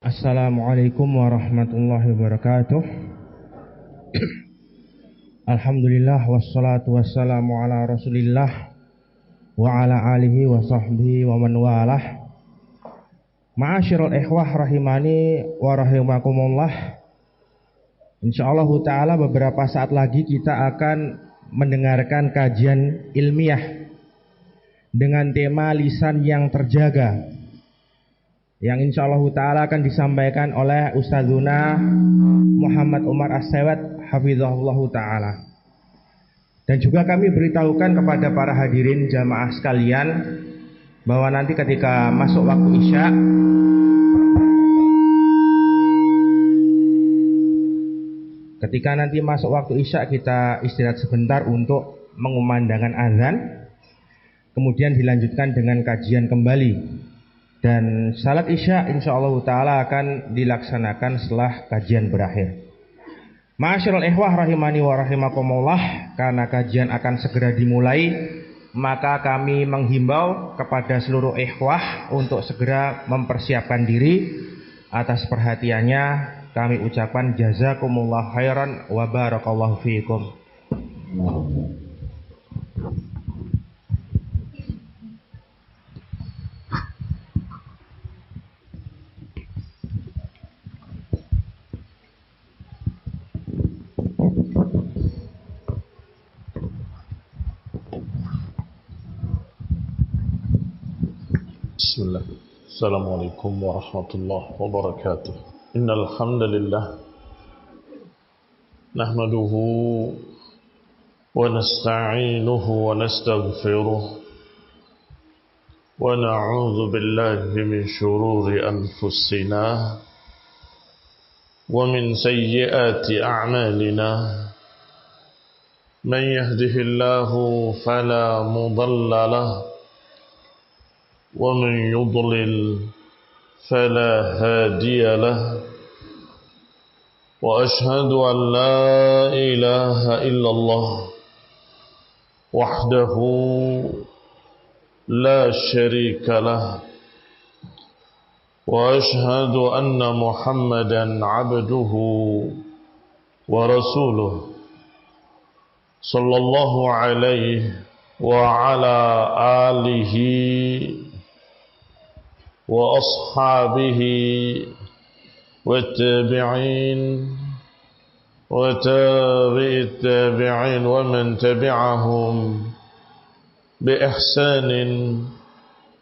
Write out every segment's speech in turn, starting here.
Assalamualaikum warahmatullahi wabarakatuh. Alhamdulillah wassalatu wassalamu ala Rasulillah wa ala alihi wa sahbihi wa man walah. Ma'asyiral ikhwah rahimani wa rahimakumullah. Insyaallah taala beberapa saat lagi kita akan mendengarkan kajian ilmiah dengan tema lisan yang terjaga, yang insyaallah ta'ala akan disampaikan oleh Ustadzuna Muhammad Umar As-Sewet hafizahullahu ta'ala. Dan juga kami beritahukan kepada para hadirin jamaah sekalian bahwa nanti ketika masuk waktu Isya, kita istirahat sebentar untuk mengumandangkan azan, kemudian dilanjutkan dengan kajian kembali. Dan salat Isya insyaallah ta'ala akan dilaksanakan setelah kajian berakhir. Ma'asyiral ikhwah rahimani wa rahimakumullah, karena kajian akan segera dimulai, maka kami menghimbau kepada seluruh ikhwah untuk segera mempersiapkan diri. Atas perhatiannya kami ucapkan jazakumullah khairan wa barakallahu fiikum. Bismillah. Assalamualaikum warahmatullahi wabarakatuh. Innal hamdalillah nahmaduhu wa nasta'inuhu wa nastaghfiruh wa na'udzu billahi min shururi anfusina wa min sayyiati a'malina. Man yahdihillahu fala mudilla lahu ومن يضلل فلا هادي له وأشهد أن لا إله إلا الله وحده لا شريك له وأشهد أن محمدا عبده ورسوله صلى الله عليه وعلى آله وأصحابه والتابعين وتابع التابعين ومن تبعهم بإحسان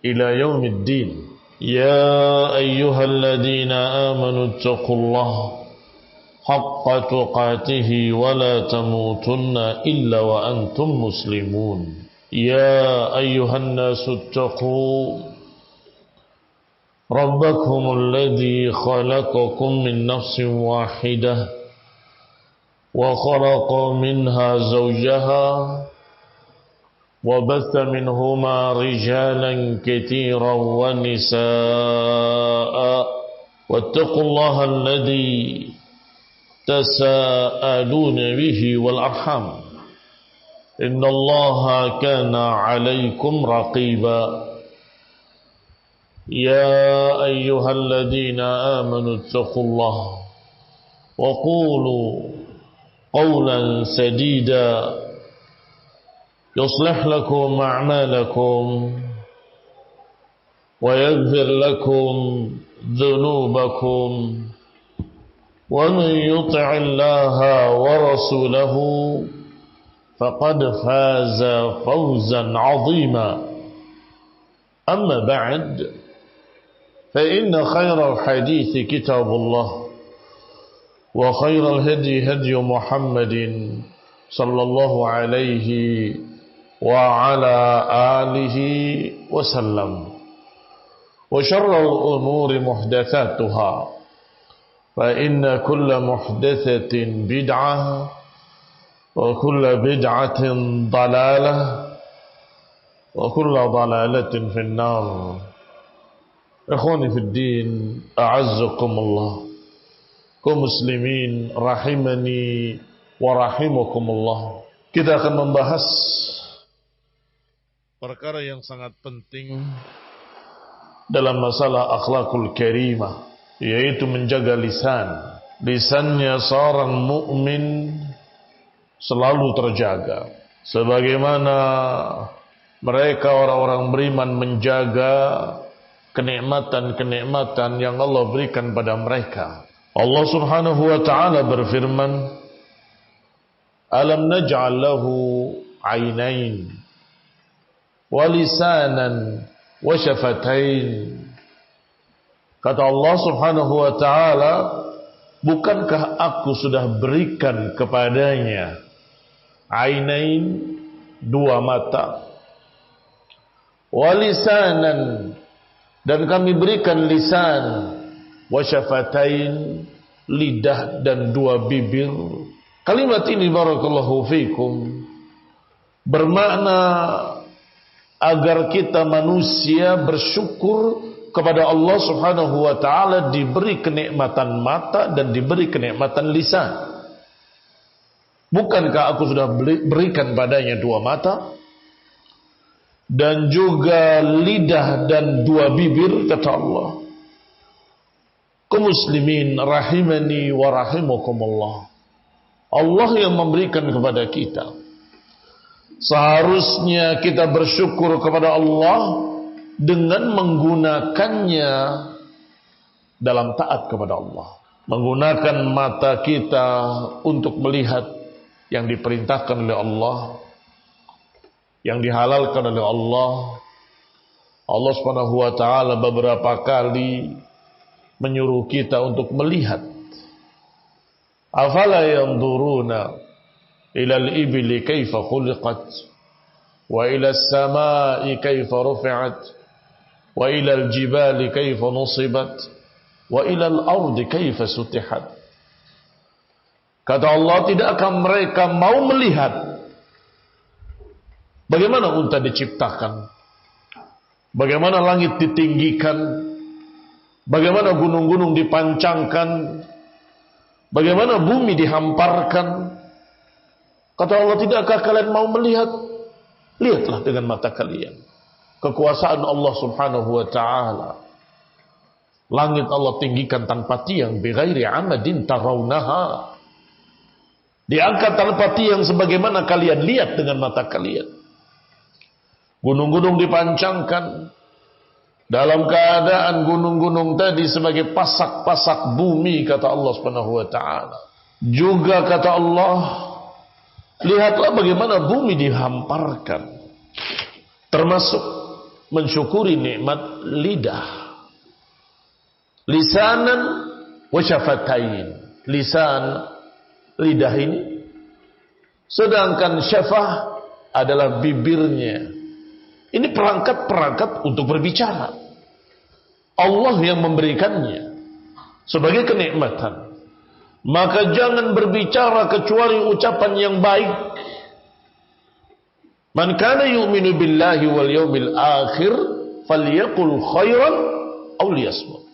إلى يوم الدين. يا أيها الذين آمنوا اتقوا الله حق تقاته ولا تموتن إلا وأنتم مسلمون. يا أيها الناس اتقوا ربكم الذي خلقكم من نفس واحدة وخلق منها زوجها وبث منهما رجالا كثيرا ونساء واتقوا الله الذي تساءلون به والأرحام إن الله كان عليكم رقيبا. يا أيها الذين آمنوا اتقوا الله وقولوا قولا سديدا يصلح لكم أعمالكم ويغفر لكم ذنوبكم ومن يطع الله ورسوله فقد فاز فوزا عظيما. أما بعد، فإن خير الحديث كتاب الله وخير الهدي هدي محمد صلى الله عليه وعلى آله وسلم وشر الأمور محدثاتها فإن كل محدثة بدعة وكل بدعة ضلالة وكل ضلالة في النار. Ikhwani fid din, a'azzakumullah. Kaum muslimin rahimani wa rahimakumullah. Kita akan membahas perkara yang sangat penting dalam masalah akhlakul karimah, yaitu menjaga lisan. Lisannya seorang mukmin selalu terjaga, sebagaimana mereka orang-orang beriman menjaga kenikmatan-kenikmatan yang Allah berikan pada mereka. Allah Subhanahu wa taala berfirman, "Alam naj'al lahu 'ainain wa lisanan wa syafatain." Kata Allah Subhanahu wa taala, bukankah aku sudah berikan kepadanya ainain, dua mata, walisanan, dan kami berikan lisan, wasyafatain, lidah dan dua bibir. Kalimat ini barakallahu fikum bermakna agar kita manusia bersyukur kepada Allah Subhanahu wa taala diberi kenikmatan mata dan diberi kenikmatan lisan. Bukankah aku sudah berikan padanya dua mata dan juga lidah dan dua bibir, kata Allah. Kaum muslimin rahimani wa rahimakumullah. Allah yang memberikan kepada kita. Seharusnya kita bersyukur kepada Allah dengan menggunakannya dalam taat kepada Allah. Menggunakan mata kita untuk melihat yang diperintahkan oleh Allah, yang dihalalkan oleh Allah. Allah Subhanahu wa taala beberapa kali menyuruh kita untuk melihat. Afala yanzuruna ilal ibli kaifa khuliqat wa ilal samai kaifa rufi'at wa ilal jibali kaifa nusibat wa ilal ardi kaifa sutihat. Kata Allah, tidakkah mereka mau melihat bagaimana unta diciptakan, bagaimana langit ditinggikan, bagaimana gunung-gunung dipancangkan, bagaimana bumi dihamparkan. Kata Allah, tidakkah kalian mau melihat? Lihatlah dengan mata kalian kekuasaan Allah Subhanahu wa taala. Langit Allah tinggikan tanpa tiang, bighairi amadin tarawnaha. Diangkat tanpa tiang sebagaimana kalian lihat dengan mata kalian. Gunung-gunung dipancangkan dalam keadaan gunung-gunung tadi sebagai pasak-pasak bumi, kata Allah Subhanahu wa taala. Juga kata Allah, lihatlah bagaimana bumi dihamparkan. Termasuk mensyukuri nikmat lidah. Lisanan wa syafatain. Lisan, lidah ini. Sedangkan syafah adalah bibirnya. Ini perangkat-perangkat untuk berbicara. Allah yang memberikannya sebagai kenikmatan. Maka jangan berbicara kecuali ucapan yang baik. Man kana yu'minu billahi wal yawmil akhir falyaqul khairan aw liyasmut.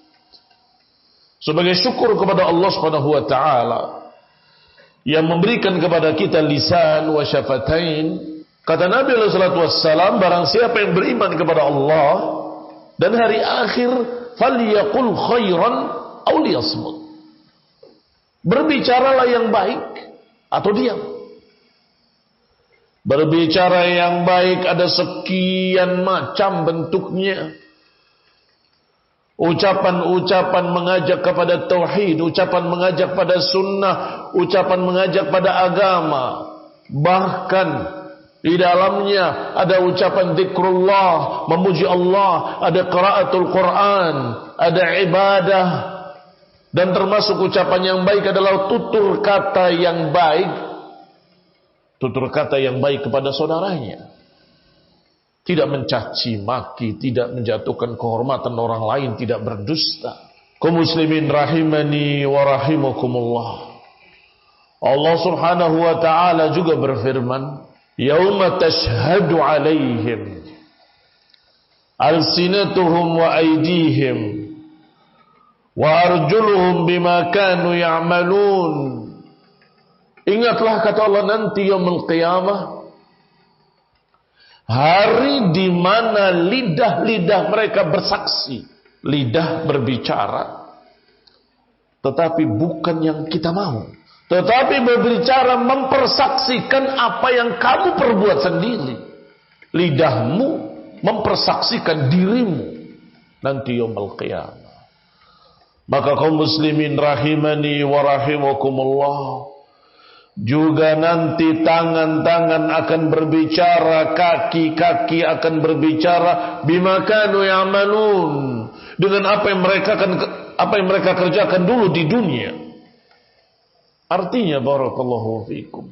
Sebagai syukur kepada Allah Subhanahu wa taala yang memberikan kepada kita lisan wa syafatain, kata Nabi sallallahu alaihi wasallam, barang siapa yang beriman kepada Allah dan hari akhir, falyaqul khairan aw liyasmut. Berbicaralah yang baik atau diam. Berbicara yang baik ada sekian macam bentuknya. Ucapan-ucapan mengajak kepada tauhid, ucapan mengajak pada sunnah, ucapan mengajak pada agama. Bahkan di dalamnya ada ucapan zikrullah, memuji Allah, ada qiraatul Quran, ada ibadah. Dan termasuk ucapan yang baik adalah tutur kata yang baik. Tutur kata yang baik kepada saudaranya. Tidak mencaci maki, tidak menjatuhkan kehormatan orang lain, tidak berdusta. Kaum muslimin rahimani wa rahimakumullah. Allah Subhanahu wa taala juga berfirman, "Yauma tashhadu 'alaihim alsinatuhum wa aydihim wa arjuluhum bima kanu ya'malun." Ingatlah, kata Allah, nanti yaumul qiyamah, hari di mana lidah-lidah mereka bersaksi, lidah berbicara, tetapi bukan yang kita mau. Tetapi berbicara mempersaksikan apa yang kamu perbuat sendiri. Lidahmu mempersaksikan dirimu nanti yaumul qiyamah. Maka kaum muslimin rahimani wa rahimakumullah, juga nanti tangan-tangan akan berbicara, kaki-kaki akan berbicara bima kanu ya'malun, dengan apa yang mereka kerjakan dulu di dunia. Artinya barakallahu fikum,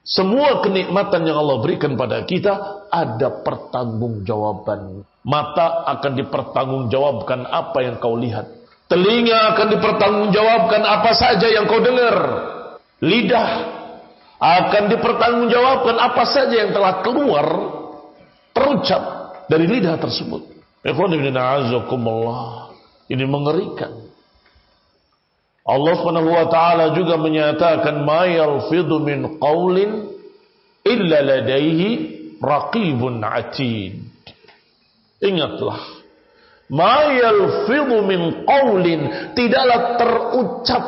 semua kenikmatan yang Allah berikan pada kita ada pertanggungjawaban. Mata akan dipertanggungjawabkan apa yang kau lihat. Telinga akan dipertanggungjawabkan apa saja yang kau dengar. Lidah akan dipertanggungjawabkan apa saja yang telah keluar, terucap dari lidah tersebut. Ini mengerikan. Allah Subhanahu wa taala juga menyatakan ma yalfidhu min qaulin illa ladaihi raqibun atid. Ingatlah, ma yalfidhu min qaulin, tidaklah terucap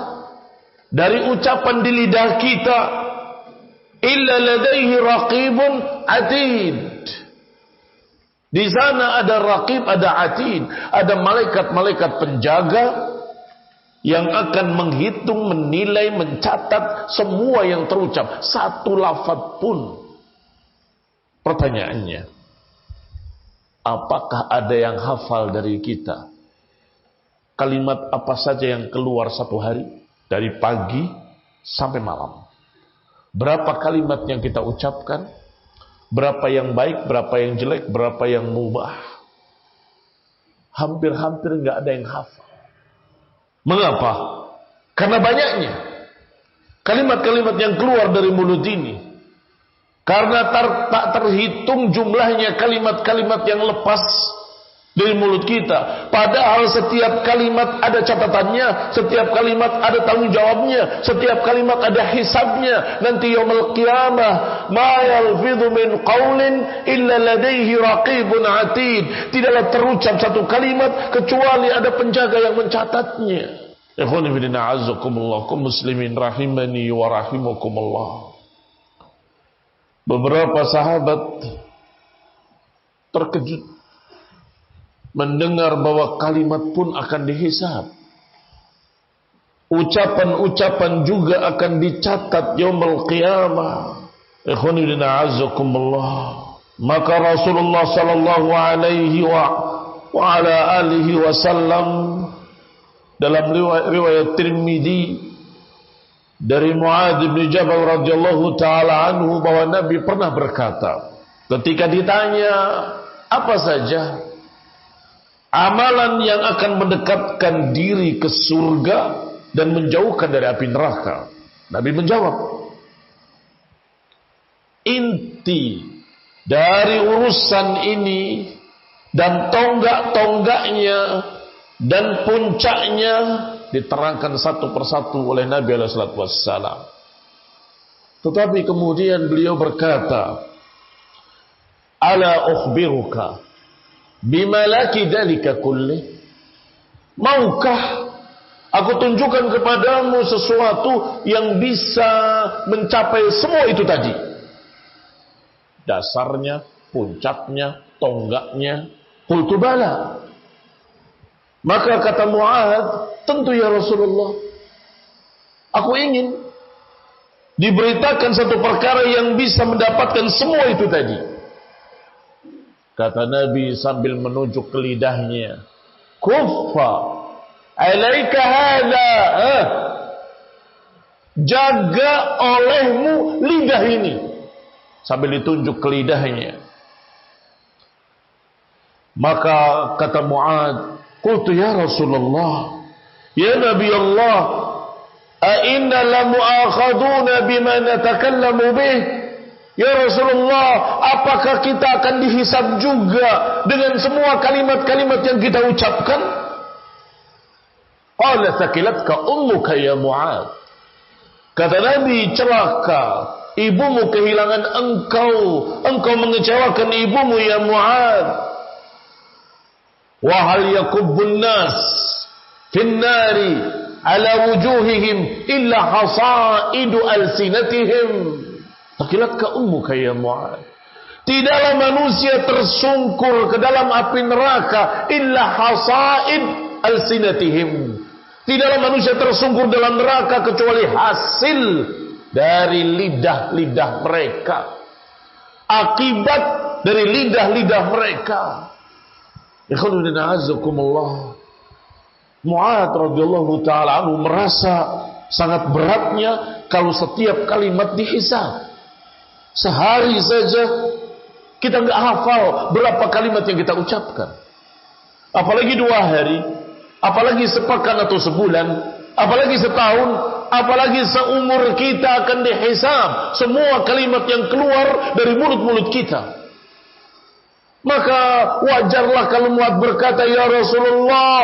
dari ucapan di lidah kita illa ladaihi raqibun atid. Di sana ada raqib, ada atid, ada malaikat-malaikat penjaga yang akan menghitung, menilai, mencatat semua yang terucap, satu lafaz pun. Pertanyaannya, apakah ada yang hafal dari kita kalimat apa saja yang keluar satu hari, dari pagi sampai malam? Berapa kalimat yang kita ucapkan? Berapa yang baik, berapa yang jelek, berapa yang mubah? Hampir-hampir nggak ada yang hafal. Mengapa? Karena banyaknya kalimat-kalimat yang keluar dari mulut ini. Karena tak terhitung jumlahnya kalimat-kalimat yang lepas dari mulut kita. Padahal setiap kalimat ada catatannya, setiap kalimat ada tanggung jawabnya, setiap kalimat ada hisabnya. Nanti yaumul qiyamah, ma yalfidhu min qaulin illa ladaihi raqibun atid. Tidaklah terucap satu kalimat kecuali ada penjaga yang mencatatnya. Ikhwani fillah azzakumullah, kaum muslimin rahimani wa rahimakumullah. Beberapa sahabat terkejut mendengar bahwa kalimat pun akan dihisab. Ucapan-ucapan juga akan dicatat yaumul qiyamah. Ikhwani fillah azzakumullah. Maka Rasulullah sallallahu alaihi wa ala alihi wasallam dalam riwayat Tirmidzi dari Muadz bin Jabal radhiyallahu taala anhu bahwa Nabi pernah berkata, ketika ditanya apa saja amalan yang akan mendekatkan diri ke surga dan menjauhkan dari api neraka, Nabi menjawab, inti dari urusan ini dan tonggak-tonggaknya dan puncaknya diterangkan satu persatu oleh Nabi sallallahu alaihi wasallam. Tetapi kemudian beliau berkata, ala ukhbiruka bima laki dalika kulli, maukah aku tunjukkan kepadamu sesuatu yang bisa mencapai semua itu tadi, dasarnya, puncaknya, tonggaknya? Qultu bala. Maka kata Muadz, tentu ya Rasulullah, aku ingin diberitakan satu perkara yang bisa mendapatkan semua itu tadi. Kata Nabi sambil menunjuk ke lidahnya, kuffa alaika hadha, jaga olehmu lidah ini, sambil ditunjuk ke lidahnya. Maka kata Muadz, qultu ya Rasulullah, ya Nabi Allah, a inna lamu'akhaduna bima natakallamu bih? Ya Rasulullah, apakah kita akan dihisab juga dengan semua kalimat-kalimat yang kita ucapkan? Qala thaqilatka ummuka ya Muadz. Kata Nabi, celaka ibumu kehilangan engkau mengecewakan ibumu ya Muadz. Wa hal yakubbun nas fin nari ala wujuhihim illa hasaidu alsinatihim. Takilatka ummuka ya Mu'ad. Tidaklah manusia tersungkur ke dalam api neraka illa hasaid alsinatihim. Tidaklah manusia tersungkur dalam neraka kecuali hasil dari lidah-lidah mereka, akibat dari lidah-lidah mereka. Ikhwan fillah azakumullah. Mu'ad radhiyallahu taala anhu merasa sangat beratnya kalau setiap kalimat dihisab. Sehari saja kita nggak hafal berapa kalimat yang kita ucapkan. Apalagi 2 hari, apalagi sepekan atau sebulan, apalagi setahun, apalagi seumur kita akan dihisab semua kalimat yang keluar dari mulut-mulut kita. Maka wajarlah kalau Mu'ad berkata, ya Rasulullah,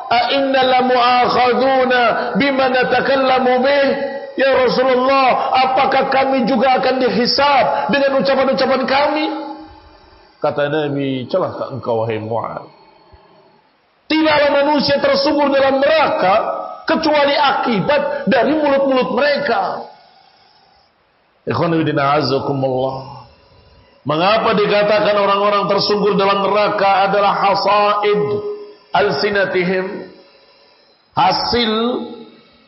a'inna lamu'akhaduna bima natakallamu bih. Ya Rasulullah, apakah kami juga akan dihisab dengan ucapan-ucapan kami? Kata Nabi, celaka engkau wahai Mu'ad. Tidaklah manusia tersungkur dalam neraka kecuali akibat dari mulut-mulut mereka. Ikhwan fillah azakumullah. Mengapa dikatakan orang-orang tersungkur dalam neraka adalah hasaid alsinatihim? Hasil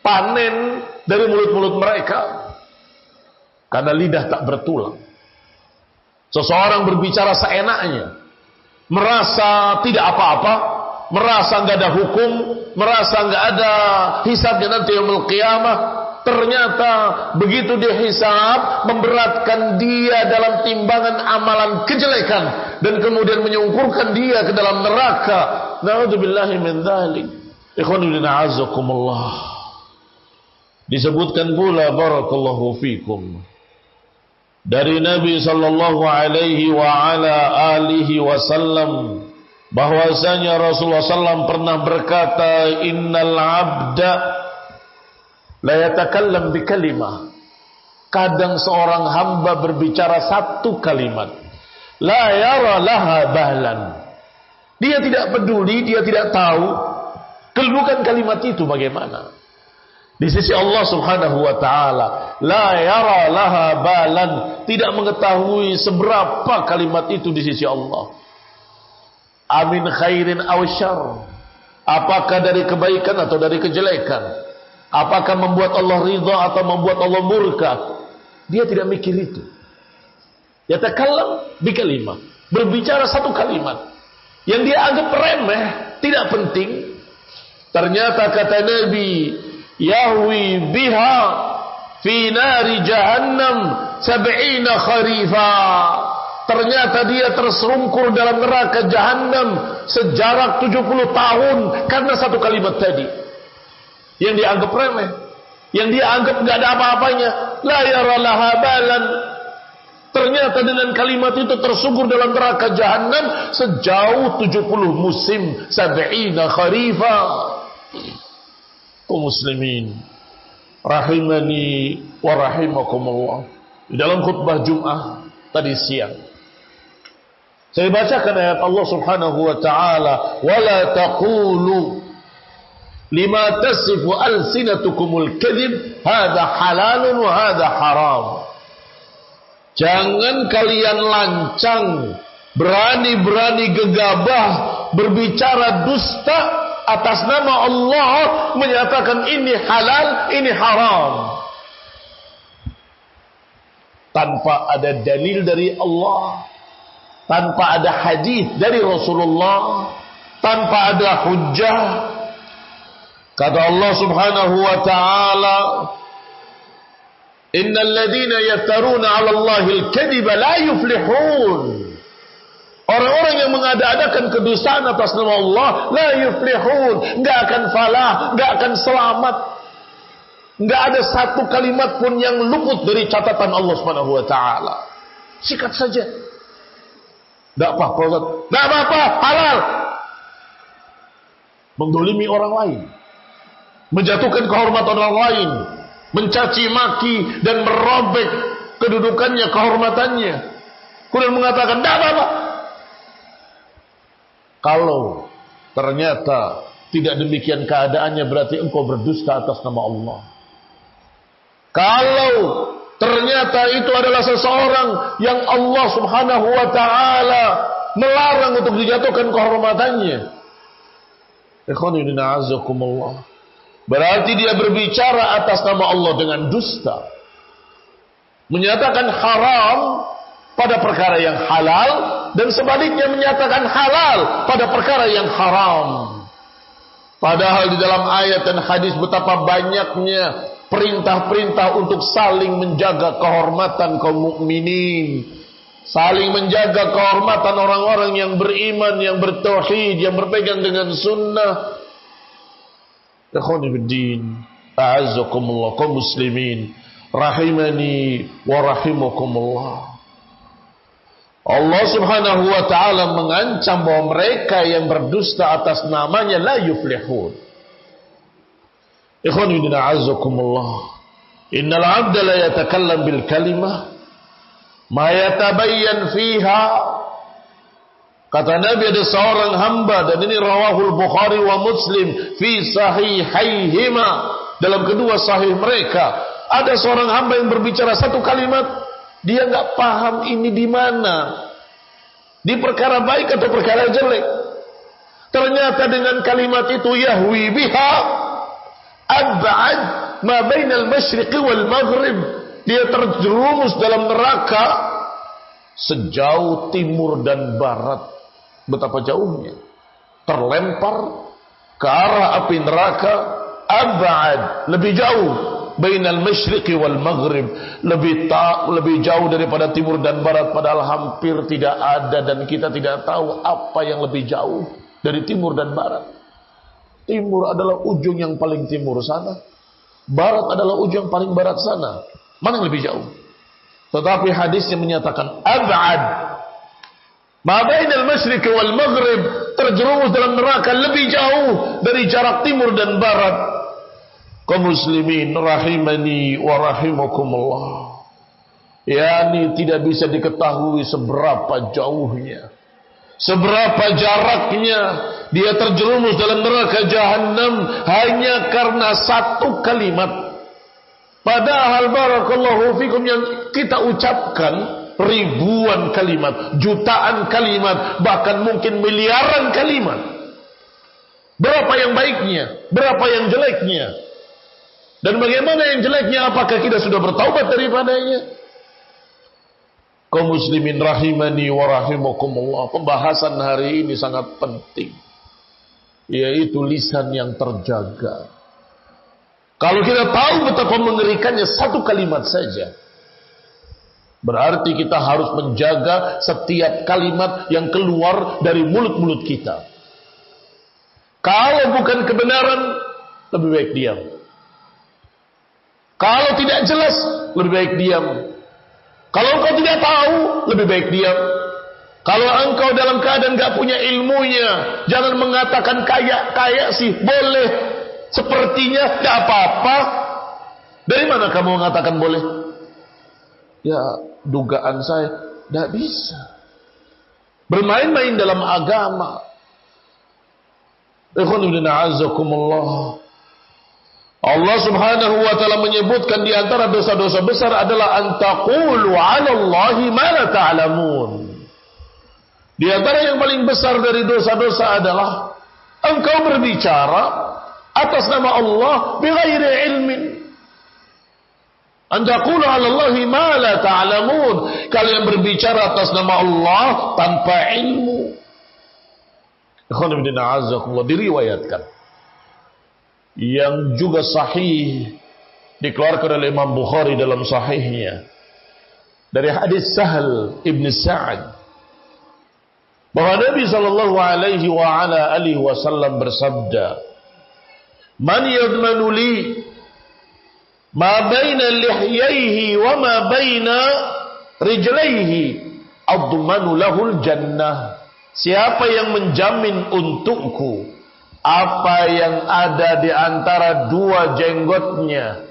panen dari mulut-mulut mereka. Karena lidah tak bertulang. Seseorang berbicara seenaknya, merasa tidak apa-apa, merasa nggak ada hukum, merasa nggak ada hisabnya nanti yaumul qiyamah. Ternyata begitu dihisab memberatkan dia dalam timbangan amalan kejelekan dan kemudian menyungkurkan dia ke dalam neraka. Na'udzubillahi min dzalik. Ikhwan fillah azakumullah. Disebutkan pula barakallahu fikum dari Nabi sallallahu alaihi wa ala alihi wasallam bahwasanya Rasulullah sallam pernah berkata, innal abda la yatakallam bi kalimah. Kadang seorang hamba berbicara satu kalimat, la yara laha bahlan. Dia tidak peduli, dia tidak tahu kedudukan kalimat itu bagaimana di sisi Allah Subhanahu wa taala. La yara laha balan, tidak mengetahui seberapa kalimat itu di sisi Allah. Amin khairin aw syarr, apakah dari kebaikan atau dari kejelekan, apakah membuat Allah ridha atau membuat Allah murka, dia tidak mikir itu. Yatakallam bi kalimah, berbicara satu kalimat yang dia anggap remeh, tidak penting. Ternyata kata Nabi, yahwi biha fi nari jahannam 70 kharifa. Ternyata dia tersungkur dalam neraka jahannam sejarak 70 tahun karena satu kalimat tadi yang dianggap remeh, yang dia anggap enggak ada apa-apanya. La yara laha balan. Ternyata dengan kalimat itu tersungkur dalam neraka jahannam sejauh 70 musim, 70 kharifa. Kaum muslimin rahimani wa rahimakumullah. Di dalam khutbah Jumat tadi siang saya bacakan ayat Allah Subhanahu wa taala, wala taqulu lima tasifu alsinatukumul kadhib hadza halalun wa hadza haram. Jangan kalian lancang, berani-berani gegabah berbicara dusta atas nama Allah, menyatakan ini halal, ini haram, tanpa ada dalil dari Allah, tanpa ada hadis dari Rasulullah, tanpa ada hujjah. Kata Allah Subhanahu wa taala, innal ladzina yaftaruna 'ala Allahi al-kadhiba la yuflihun. Orang-orang yang mengada-adakan kedustaan atas nama Allah la yuflihun, enggak akan falah, enggak akan selamat. Enggak ada satu kalimat pun yang luput dari catatan Allah Subhanahu wa taala. Sikat saja. Enggak apa-apa, enggak apa-apa, halal. Mendolimi orang lain, menjatuhkan kehormatan orang lain, mencaci maki dan merobek kedudukannya, kehormatannya. Kemudian mengatakan enggak apa-apa. Kalau ternyata tidak demikian keadaannya berarti engkau berdusta atas nama Allah. Kalau ternyata itu adalah seseorang yang Allah Subhanahu wa taala melarang untuk dijatuhkan kehormatannya, ikhwanina azakumullah, berarti dia berbicara atas nama Allah dengan dusta, menyatakan haram pada perkara yang halal, dan sebaliknya menyatakan halal pada perkara yang haram. Padahal di dalam ayat dan hadis betapa banyaknya perintah-perintah untuk saling menjaga kehormatan kaum mukminin, saling menjaga kehormatan orang-orang yang beriman, yang bertauhid, yang berpegang dengan sunnah. Ikhwani fiddin, a'azzakumullah, kaum muslimin rahimani wa rahimakumullah. Allah Subhanahu wa taala mengancam bahwa mereka yang berdusta atas namanya la yuflihun. Ikhwan fillah a'azzakumullah. Innal 'abda la yatakallam bil kalimah ma yatabayyan fiha. Kata Nabi, ada seorang hamba, dan ini rawahul Bukhari wa Muslim fi sahihaihima, dalam kedua sahih mereka, ada seorang hamba yang berbicara satu kalimat, dia enggak paham ini di mana, di perkara baik atau perkara jelek. Ternyata dengan kalimat itu yahwi biha ab'ad ma bainal masyriqi wal maghrib, dia terjerumus dalam neraka sejauh timur dan barat. Betapa jauhnya, terlempar ke arah api neraka. Ab'ad, lebih jauh, bainal masyriqi wal maghrib, lebih jauh daripada timur dan barat, padahal hampir tidak ada, dan kita tidak tahu apa yang lebih jauh dari timur dan barat. Timur adalah ujung yang paling timur sana, barat adalah ujung yang paling barat sana. Mana yang lebih jauh? Tetapi hadisnya menyatakan ab'ad ma bainal masyriqi wal maghrib, terjerumus dalam neraka lebih jauh dari jarak timur dan barat. Kaum muslimin rahimani wa rahimakumullah, yakni tidak bisa diketahui seberapa jauhnya, seberapa jaraknya dia terjerumus dalam neraka jahanam hanya karena satu kalimat. Padahal barakallahu fikum yang kita ucapkan ribuan kalimat, jutaan kalimat, bahkan mungkin miliaran kalimat. Berapa yang baiknya, berapa yang jeleknya, dan bagaimana yang jeleknya, apakah kita sudah bertaubat daripadanya? Kaum muslimin rahimani wa rahimakumullah, pembahasan hari ini sangat penting, yaitu lisan yang terjaga. Kalau kita tahu betapa mengerikannya satu kalimat saja, berarti kita harus menjaga setiap kalimat yang keluar dari mulut-mulut kita. Kalau bukan kebenaran, lebih baik diam. Kalau tidak jelas, lebih baik diam. Kalau engkau tidak tahu, lebih baik diam. Kalau engkau dalam keadaan gak punya ilmunya, jangan mengatakan kayak sih, boleh, sepertinya, gak apa-apa. Dari mana kamu mengatakan boleh? Ya, dugaan saya, gak bisa. Bermain-main dalam agama. Ikhwanullah azakumullah. Allah Subhanahu wa taala menyebutkan di antara dosa-dosa besar adalah antaqulu 'ala Allahi ma la ta'lamun. Di antara yang paling besar dari dosa-dosa adalah engkau berbicara atas nama Allah bighairi ilmin. Antaqulu 'ala Allahi ma la ta'lamun. Kalian berbicara atas nama Allah tanpa ilmu. Ikhwan fillah azakumullah, diriwayatkan yang juga sahih dikeluarkan oleh Imam Bukhari dalam sahihnya dari hadis Sahal ibn Sa'ad bahwa Nabi sallallahu alaihi wa ala alihi wasallam bersabda, "Man yadmanu li ma baina lihyaihi wa ma baina rijlaihi admanu lahul jannah." Siapa yang menjamin untukku apa yang ada di antara dua jenggotnya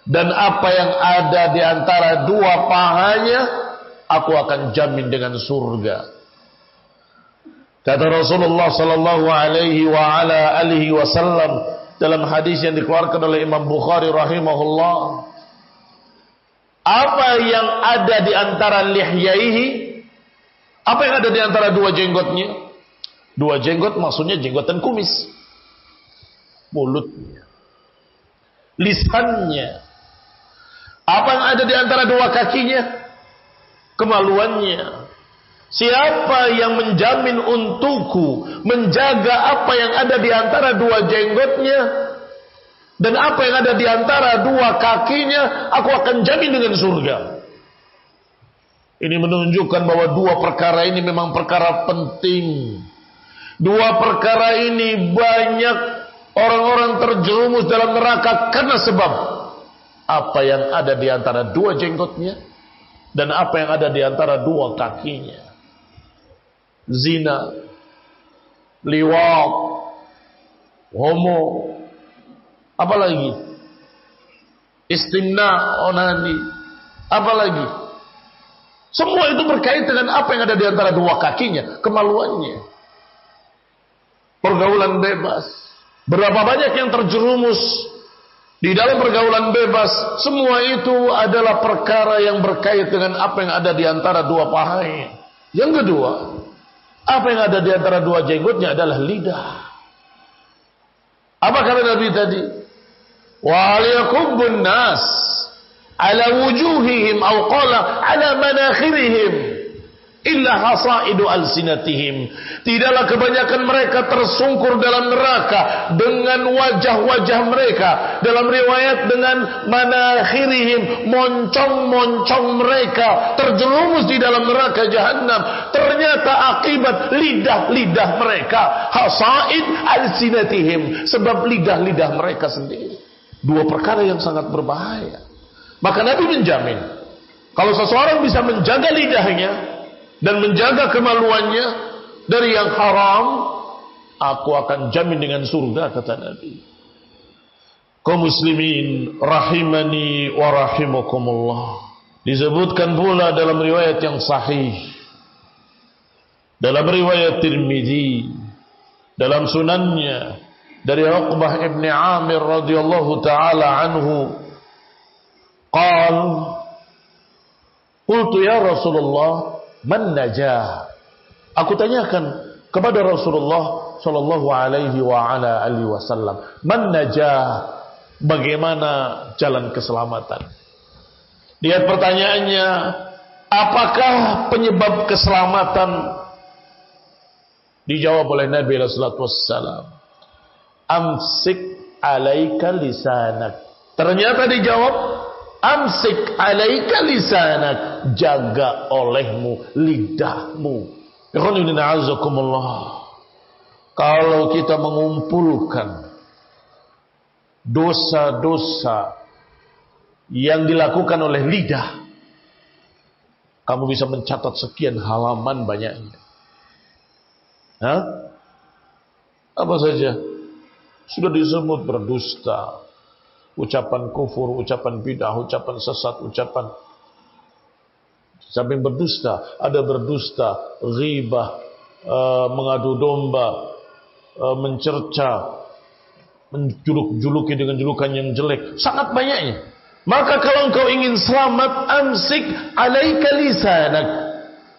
dan apa yang ada di antara dua pahanya, aku akan jamin dengan surga. Kata Rasulullah sallallahu alaihi wa ala alihi wasallam dalam hadis yang dikeluarkan oleh Imam Bukhari rahimahullah, apa yang ada di antara lihyaihi, apa yang ada di antara dua jenggotnya? Dua jenggot maksudnya jenggotan kumis, mulutnya, lisannya. Apa yang ada di antara dua kakinya? Kemaluannya. Siapa yang menjamin untukku menjaga apa yang ada di antara dua jenggotnya dan apa yang ada di antara dua kakinya, aku akan jamin dengan surga. Ini menunjukkan bahwa dua perkara ini memang perkara penting. Dua perkara ini banyak orang-orang terjerumus dalam neraka karena sebab apa yang ada di antara dua jenggotnya dan apa yang ada di antara dua kakinya. Zina, liwat, homo, apalagi istimna, onani, apalagi semua itu berkait dengan apa yang ada di antara dua kakinya, kemaluannya. Pergaulan bebas, berapa banyak yang terjerumus di dalam pergaulan bebas. Semua itu adalah perkara yang berkait dengan apa yang ada di antara dua pahanya. Yang kedua, apa yang ada di antara dua jenggotnya adalah lidah. Apa kata Nabi tadi? Wa yakubbun nas ala wujuhihim aw qala ala manakhirihim illa hasaidu alsinatihim. Tidaklah kebanyakan mereka tersungkur dalam neraka dengan wajah-wajah mereka. Dalam riwayat dengan manakhirihim, moncong-moncong mereka terjerumus di dalam neraka jahanam. Ternyata akibat lidah-lidah mereka, hasaid alsinatihim, sebab lidah-lidah mereka sendiri. Dua perkara yang sangat berbahaya. Maka Nabi menjamin, kalau seseorang bisa menjaga lidahnya dan menjaga kemaluannya dari yang haram, aku akan jamin dengan surga, kata Nabi. Kaum muslimin rahimani wa rahimakumullah. Disebutkan pula dalam riwayat yang sahih, dalam riwayat Tirmidzi, dalam sunannya, dari Uqbah ibn Amir radhiyallahu taala anhu, qal qultu ya Rasulullah man najah. Aku tanyakan kepada Rasulullah sallallahu alaihi wa ala alihi wasallam, man najah, bagaimana jalan keselamatan? Lihat pertanyaannya, apakah penyebab keselamatan? Dijawab oleh Nabi sallallahu alaihi wasallam, amsik alaika lisanak. Ternyata dijawab, amsik alaika lisanak, jaga olehmu lidahmu. Kalau kita mengumpulkan dosa-dosa yang dilakukan oleh lidah, kamu bisa mencatat sekian halaman banyaknya. Hah? Apa saja? Sudah disebut berdusta, ucapan kufur, ucapan bidah, ucapan sesat, ucapan samping berdusta, ada berdusta, ghibah, mengadu domba, mencerca, menjuluk-juluki dengan julukan yang jelek, sangat banyaknya. Maka kalau engkau ingin selamat, amsik alaika lisanak.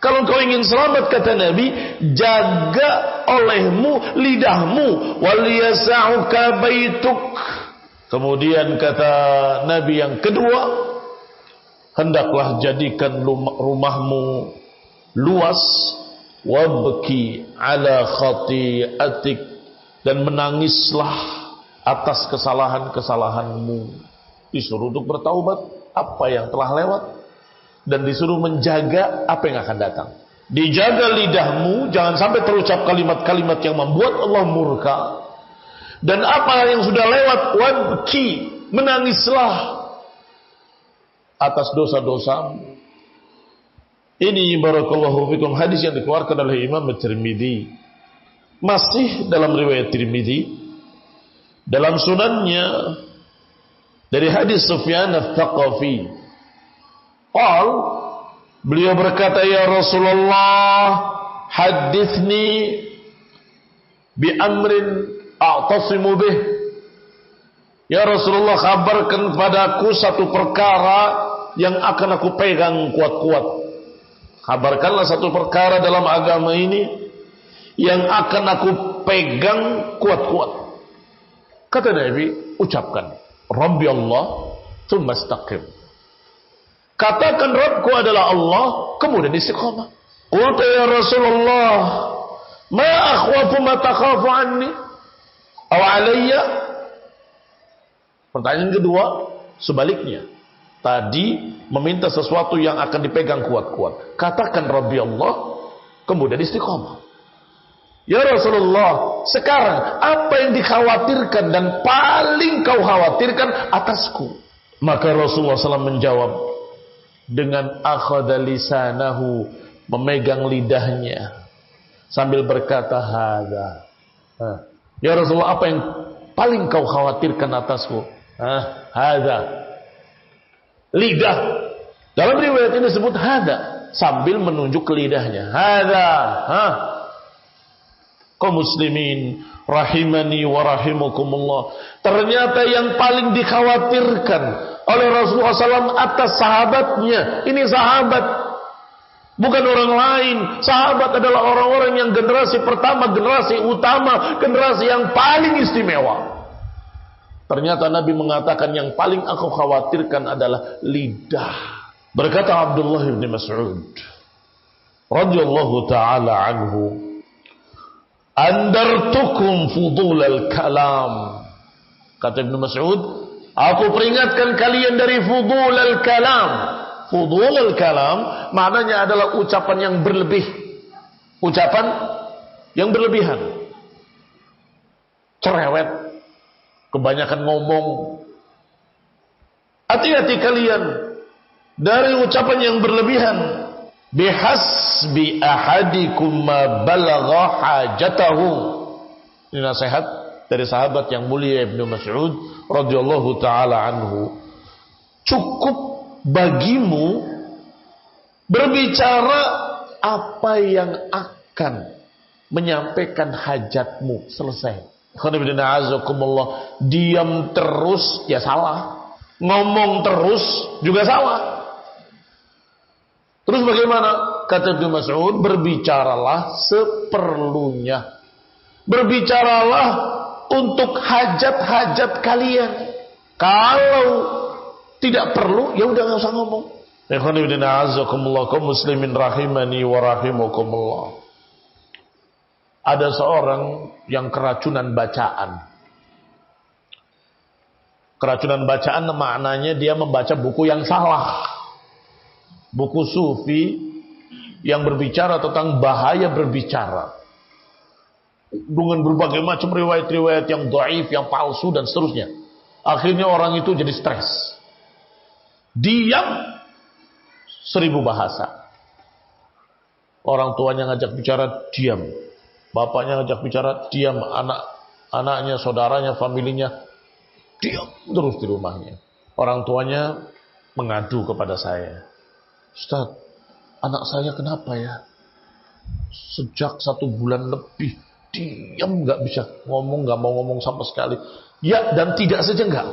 Kalau engkau ingin selamat, kata Nabi, jaga olehmu lidahmu, wal yasa'uka baituk. Kemudian kata Nabi yang kedua, hendaklah jadikan rumahmu luas, wabki ala khati'atik, dan menangislah atas kesalahan-kesalahanmu. Disuruh untuk bertaubat apa yang telah lewat dan disuruh menjaga apa yang akan datang. Dijaga lidahmu, jangan sampai terucap kalimat-kalimat yang membuat Allah murka. Dan apa yang sudah lewat, wabki, menangislah atas dosa-dosamu. Ini barakallahu fikum hadis yang dikeluarkan oleh Imam Tirmidzi. Masih dalam riwayat Tirmidzi, dalam sunannya, dari hadis Sufyan Ats-Tsaqafi. Beliau berkata, ya Rasulullah, hadithni bi amrin a'tasimu bih. Ya Rasulullah, kabarkan padaku satu perkara yang akan aku pegang kuat-kuat. Kabarkanlah satu perkara dalam agama ini yang akan aku pegang kuat-kuat. Kata Nabi, ucapkan Rabbi Allah, tsumma istaqim. Katakan Rabbku adalah Allah, kemudian istiqamah. Qultu ya Rasulullah, ma akhwafu ma takhafu anni aw alayya. Pertanyaan kedua, sebaliknya. Tadi meminta sesuatu yang akan dipegang kuat-kuat. Katakan Rabbi Allah, kemudian istiqamah. Ya Rasulullah, sekarang apa yang dikhawatirkan dan paling kau khawatirkan atasku? Maka Rasulullah SAW menjawab dengan akhadha lisanahu, memegang lidahnya sambil berkata hadza. Ya Rasulullah, apa yang paling kau khawatirkan atasku? Hadza. Lidah. Dalam riwayat ini disebut hadza sambil menunjuk ke lidahnya. Hadza. Kaum muslimin rahimani wa rahimakumullah. Ternyata yang paling dikhawatirkan oleh Rasulullah SAW atas sahabatnya, ini sahabat, bukan orang lain. Sahabat adalah orang-orang yang generasi pertama, generasi utama, generasi yang paling istimewa. Ternyata Nabi mengatakan yang paling aku khawatirkan adalah lidah. Berkata Abdullah bin Mas'ud radhiyallahu taala anhu, andartukum fudulal kalam. Kata Ibnu Mas'ud, aku peringatkan kalian dari fudulal kalam. Fudulal kalam maknanya adalah ucapan yang berlebih. Ucapan yang berlebihan. Cerewet, kebanyakan ngomong. Hati-hati kalian dari ucapan yang berlebihan. Bihasbi ahadikum ma balagha hajatahu. Ini nasihat dari sahabat yang mulia Ibnu Mas'ud radhiyallahu taala anhu. Cukup bagimu berbicara apa yang akan menyampaikan hajatmu. Selesai. Diam terus ya salah, ngomong terus juga salah. Terus bagaimana? Kata Ibnu Mas'ud, berbicaralah seperlunya. Berbicaralah untuk hajat-hajat kalian. Kalau tidak perlu, ya udah nggak usah ngomong. Kaum muslimin rahimani wa rahimakumullah. Ada seorang yang keracunan bacaan. Keracunan bacaan maknanya dia membaca buku yang salah. Buku sufi yang berbicara tentang bahaya berbicara. Dengan berbagai macam riwayat-riwayat yang dhaif, yang palsu dan seterusnya. Akhirnya orang itu jadi stres. Diam 1000 bahasa. Orang tuanya ngajak bicara, diam. Bapaknya ngajak bicara, diam. Anaknya, saudaranya, familinya, diam terus di rumahnya. Orang tuanya mengadu kepada saya. Ustaz, anak saya kenapa ya? Sejak 1 bulan lebih diam, nggak bisa ngomong, nggak mau ngomong sama sekali. Ya dan tidak saja nggak.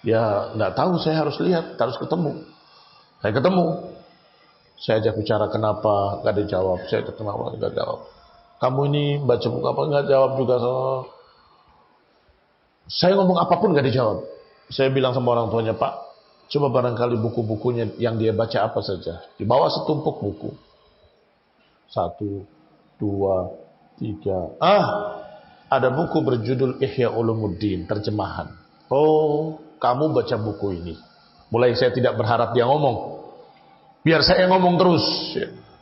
Ya nggak tahu, saya harus lihat, harus ketemu. Saya ketemu, saya ajak bicara, kenapa nggak dijawab? Saya ajak kenapa nggak jawab? Kamu ini baca buku apa? Nggak jawab juga. Saya ngomong apapun nggak dijawab. Saya bilang sama orang tuanya, Pak, coba barangkali buku-bukunya yang dia baca apa saja. Dibawa setumpuk buku. 1, 2, 3. Ada buku berjudul Ihya Ulumuddin, terjemahan. Oh, kamu baca buku ini. Mulai saya tidak berharap dia ngomong. Biar saya ngomong terus.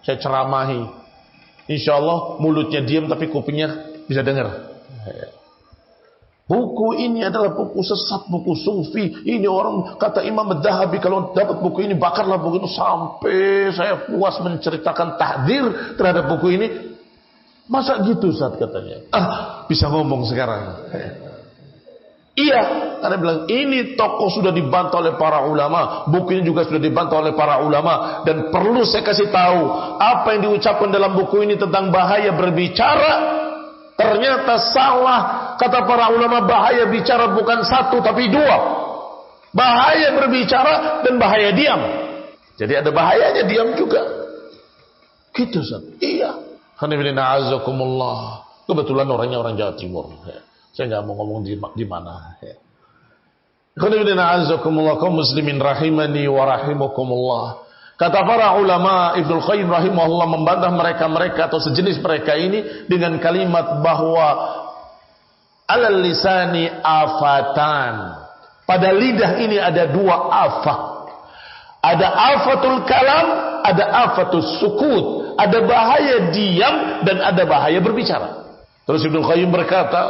Saya ceramahi. Insya Allah mulutnya diam tapi kupingnya bisa dengar. Buku ini adalah buku sesat, buku sufi. Ini orang, kata Imam Adz-Dzahabi, kalau dapat buku ini bakarlah buku itu. Sampai saya puas menceritakan tahdzir terhadap buku ini. Masa gitu Ustaz katanya? Bisa ngomong sekarang. Iya, karena bilang ini tokoh sudah dibantah oleh para ulama, buku ini juga sudah dibantah oleh para ulama, dan perlu saya kasih tahu apa yang diucapkan dalam buku ini tentang bahaya berbicara. Ternyata salah. Kata para ulama, bahaya bicara bukan satu tapi dua. Bahaya berbicara dan bahaya diam. Jadi ada bahayanya diam juga. Gitu Ustaz. Iya. Kebetulan orangnya orang Jawa Timur. Saya nggak mau ngomong di mana. Kaum muslimin rahimani wa rahimakumullah. Kata para ulama, Ibnu Qayyim rahimahullah membantah mereka atau sejenis mereka ini dengan kalimat bahwa alal lisani afatan. Pada lidah ini ada dua afat. Ada afatul kalam, ada afatul sukut. Ada bahaya diam dan ada bahaya berbicara. Terus Ibnu Qayyim berkata,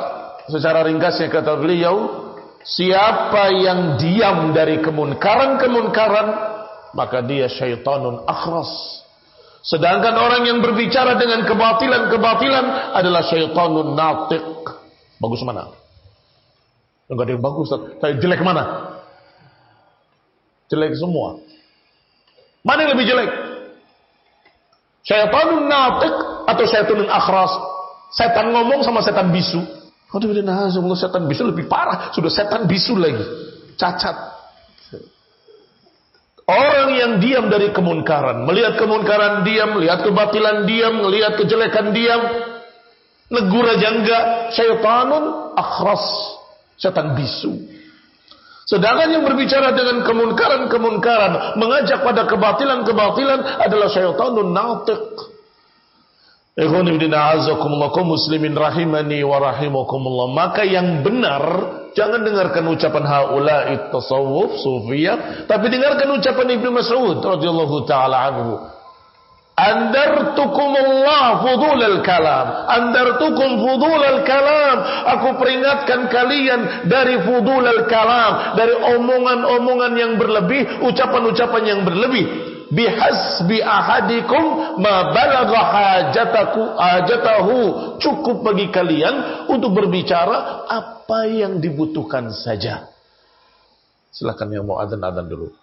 secara ringkasnya kata beliau, siapa yang diam dari kemunkaran, maka dia syaitanun akhras. Sedangkan orang yang berbicara dengan kebatilan adalah syaitanun natiq. Bagus mana? Enggak ada yang bagus. Saya jelek mana? Jelek semua. Mana yang lebih jelek? Syaitanun natiq atau syaitanun akhras? Setan ngomong sama setan bisu. Setan bisu lebih parah. Sudah setan bisu lagi. Cacat. Orang yang diam dari kemunkaran, melihat kemunkaran diam, melihat kebatilan diam, melihat kejelekan diam, negur aja enggak, syaitanun akhras, setan bisu. Sedangkan yang berbicara dengan kemunkaran, mengajak pada kebatilan adalah syaitanun natiq. Ikhwan fillah azakumullah, kaum muslimin rahimani wa rahimakumullah. Maka yang benar, jangan dengarkan ucapan haula'i tasawuf sufiyah, tapi dengarkan ucapan Ibnu Mas'ud radhiyallahu taala anhu. Andartukumullah fudulal kalam. Andartukum fudulal kalam. Aku peringatkan kalian dari fudulal kalam, dari omongan-omongan yang berlebih, ucapan-ucapan yang berlebih. Bihasbi ahadikum ma balagha hajatahu. Cukup bagi kalian untuk berbicara apa yang dibutuhkan saja. Silakan yang mau adzan dulu.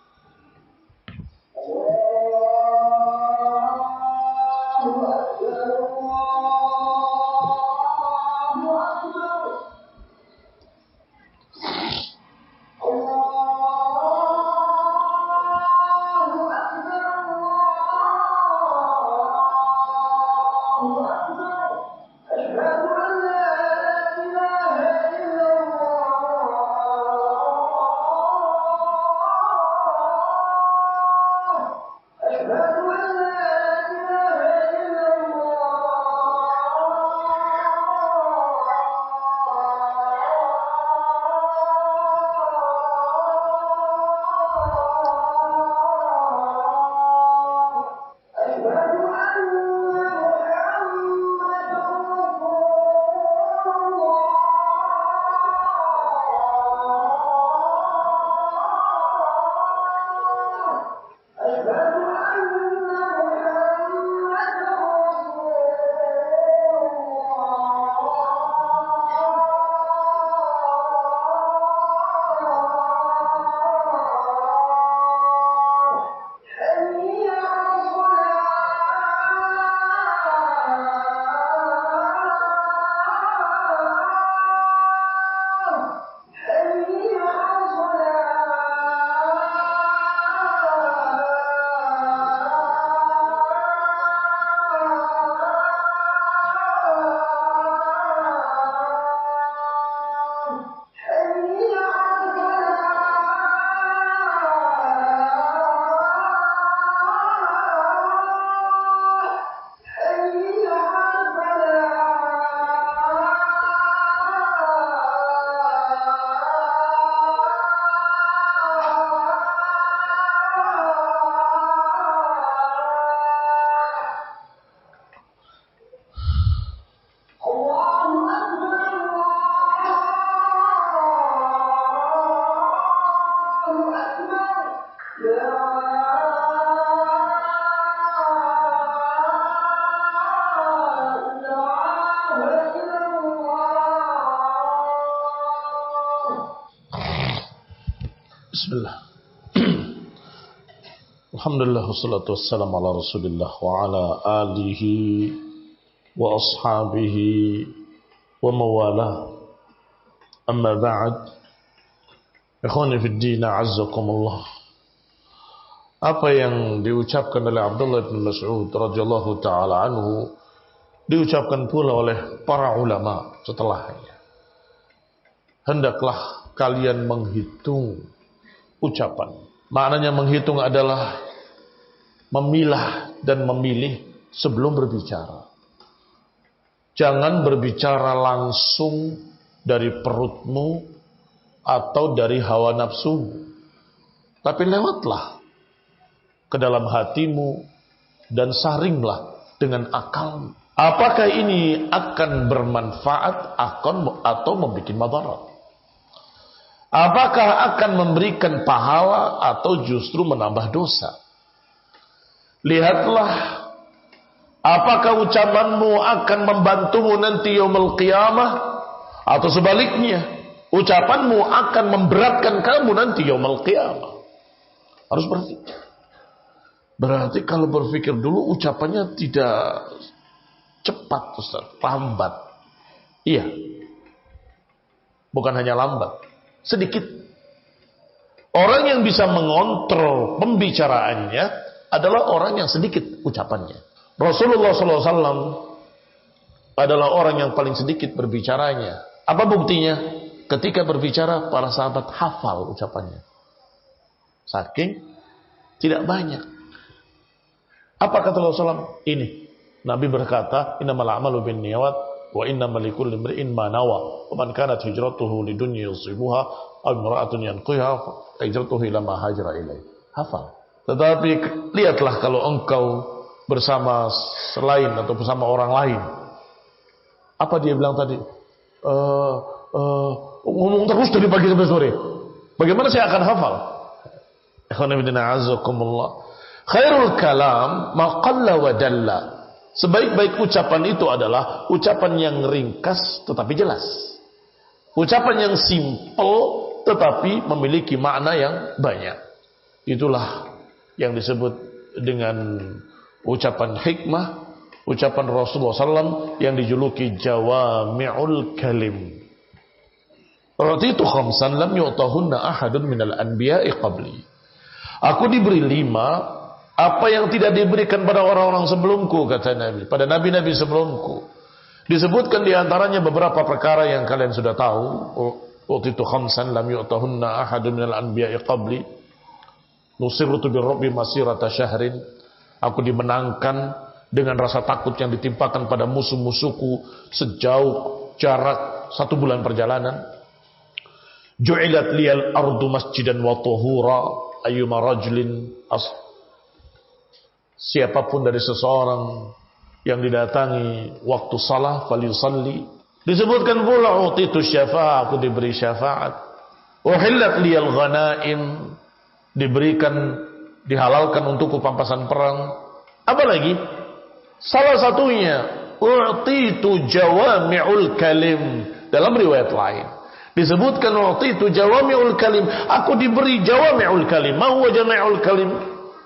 Bismillah. Alhamdulillah wassalatu wassalamu ala Rasulillah wa ala alihi wa ashabihi ومن والاه. أما بعد إخواني في الدين أعزكم الله. Apa yang diucapkan oleh Abdullah bin Mas'ud radhiyallahu taala anhu diucapkan pula oleh para ulama setelahnya. Hendaklah kalian menghitung ucapan. Maknanya menghitung adalah memilah dan memilih sebelum berbicara. Jangan berbicara langsung dari perutmu atau dari hawa nafsu, tapi lewatlah ke dalam hatimu dan saringlah dengan akal. Apakah ini akan bermanfaat atau membuat madarat? Apakah akan memberikan pahala atau justru menambah dosa? Lihatlah, apakah ucapanmu akan membantumu nanti yaumul qiyamah, atau sebaliknya, ucapanmu akan memberatkan kamu nanti yaumul qiyamah. Harus berpikir. Berarti kalau berpikir dulu ucapannya tidak cepat, Ustaz, lambat. Iya. Bukan hanya lambat, sedikit. Orang yang bisa mengontrol pembicaraannya adalah orang yang sedikit ucapannya. Rasulullah SAW adalah orang yang paling sedikit berbicaranya. Apa buktinya? Ketika berbicara, para sahabat hafal ucapannya. Saking tidak banyak. Apa kata Rasulullah? Ini. Nabi berkata, innamal a'malu binniyat wa innamal likulli imri'in ma nawa. Wa man kanat hijratuhu lidunya yusibuha aw imra'atun yanqiha fa hijratuhu ila ma hajara ilaihi. Hafal. Tetapi lihatlah kalau engkau bersama selain atau bersama orang lain. Apa dia bilang tadi? Ngomong terus dari pagi sampai sore. Bagaimana saya akan hafal? Ikhwanifidina azakumullah. Khairul kalam ma qalla wa dalla. Sebaik-baik ucapan itu adalah ucapan yang ringkas tetapi jelas. Ucapan yang simple tetapi memiliki makna yang banyak. Itulah yang disebut dengan ucapan hikmah, ucapan Rasulullah SAW yang dijuluki jawami'ul kalim. Raditu khamsan lam yu'tahunna ahadun minal anbiya'i qabli. Aku diberi 5 apa yang tidak diberikan pada orang-orang sebelumku, kata Nabi, pada nabi-nabi sebelumku. Disebutkan diantaranya beberapa perkara yang kalian sudah tahu. Raditu khamsan lam yu'tahunna ahadun minal anbiya'i qabli. Nusirtu birrabbi masirata syahrin. Aku dimenangkan dengan rasa takut yang ditimpakan pada musuh-musuhku sejauh jarak 1 bulan perjalanan. Ju'ilat liyal ardu masjidan wa tuhura ayyuma rajulin siapapun dari seseorang yang didatangi waktu salah falyusalli. Disebutkan pula utitu syafa'ah, aku diberi syafaat. Uhillat liyal ghanaim, diberikan, dihalalkan untukku pampasan perang. Apa lagi? Salah satunya utitu jawami'ul kalim. Dalam riwayat lain disebutkan utitu jawami'ul kalim, aku diberi jawami'ul kalim. Ma huwa jami'ul kalim?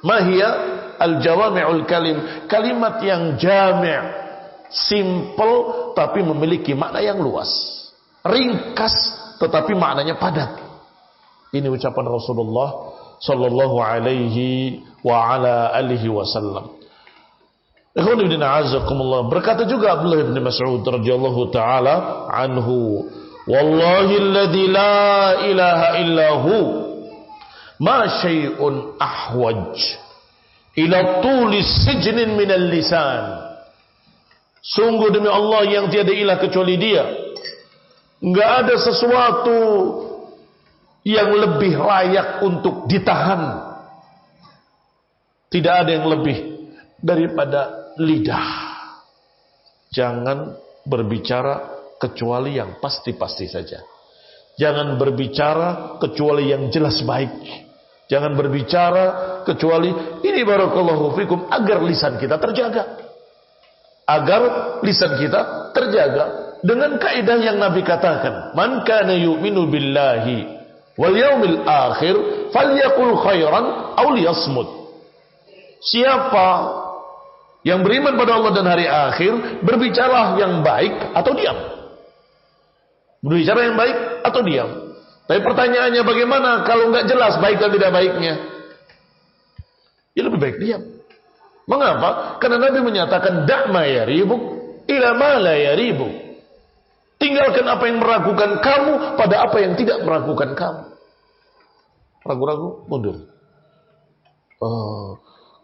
Ma hiya al-jawami'ul kalim? Kalimat yang jami', simple tapi memiliki makna yang luas. Ringkas tetapi maknanya padat. Ini ucapan Rasulullah sallallahu alaihi wa ala alihi wasallam. Ikhwan ibn a'azakumullah, berkata juga Abdullah bin Mas'ud radhiyallahu taala anhu, wallahi alladzi la ilaha illahu ma syai'un ahwaj ila tuli sijnin minal lisan. Sungguh demi Allah yang tiada ilah kecuali Dia, enggak ada sesuatu yang lebih layak untuk ditahan. Tidak ada yang lebih daripada lidah. Jangan berbicara kecuali yang pasti-pasti saja. Jangan berbicara kecuali yang jelas baik. Jangan berbicara kecuali ini barakallahu fikum, agar lisan kita terjaga. Agar lisan kita terjaga dengan kaidah yang Nabi katakan, man kana yu'minu billahi wal yaumil akhir falyaqul khairan aw liyasmut. Siapa yang beriman pada Allah dan hari akhir, berbicaralah yang baik atau diam. Berbicara yang baik atau diam. Tapi pertanyaannya bagaimana kalau nggak jelas baik dan tidak baiknya? Ya lebih baik diam. Mengapa? Karena Nabi menyatakan da'ma yaribuk ila ma la yaribuk. Tinggalkan apa yang meragukan kamu pada apa yang tidak meragukan kamu. Ragu-ragu, mundur.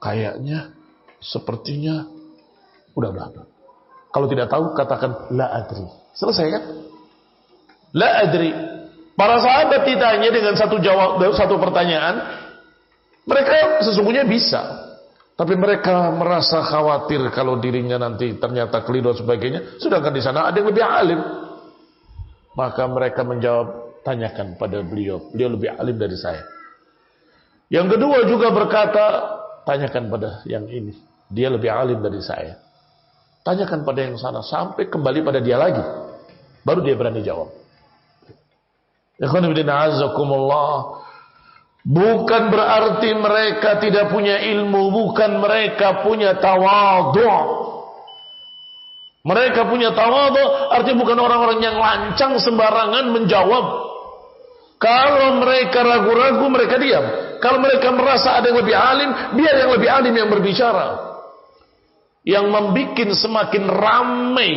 Kayaknya, sepertinya, udah bla. Kalau tidak tahu, katakan la adri. Selesai kan? La adri. Para sahabat ditanya dengan satu pertanyaan, mereka sesungguhnya bisa. Tapi mereka merasa khawatir kalau dirinya nanti ternyata keliru dan sebagainya. Sedangkan di sana ada yang lebih alim. Maka mereka menjawab, tanyakan pada beliau. Beliau lebih alim dari saya. Yang kedua juga berkata, tanyakan pada yang ini. Dia lebih alim dari saya. Tanyakan pada yang sana. Sampai kembali pada dia lagi. Baru dia berani jawab. Ikhwan fillah a'azzakumullah. Bukan berarti mereka tidak punya ilmu. Bukan mereka punya tawadhu'. Mereka punya tawadhu', artinya bukan orang-orang yang lancang sembarangan menjawab. Kalau mereka ragu-ragu, mereka diam. Kalau mereka merasa ada yang lebih alim, biar yang lebih alim yang berbicara. Yang membuat semakin ramai,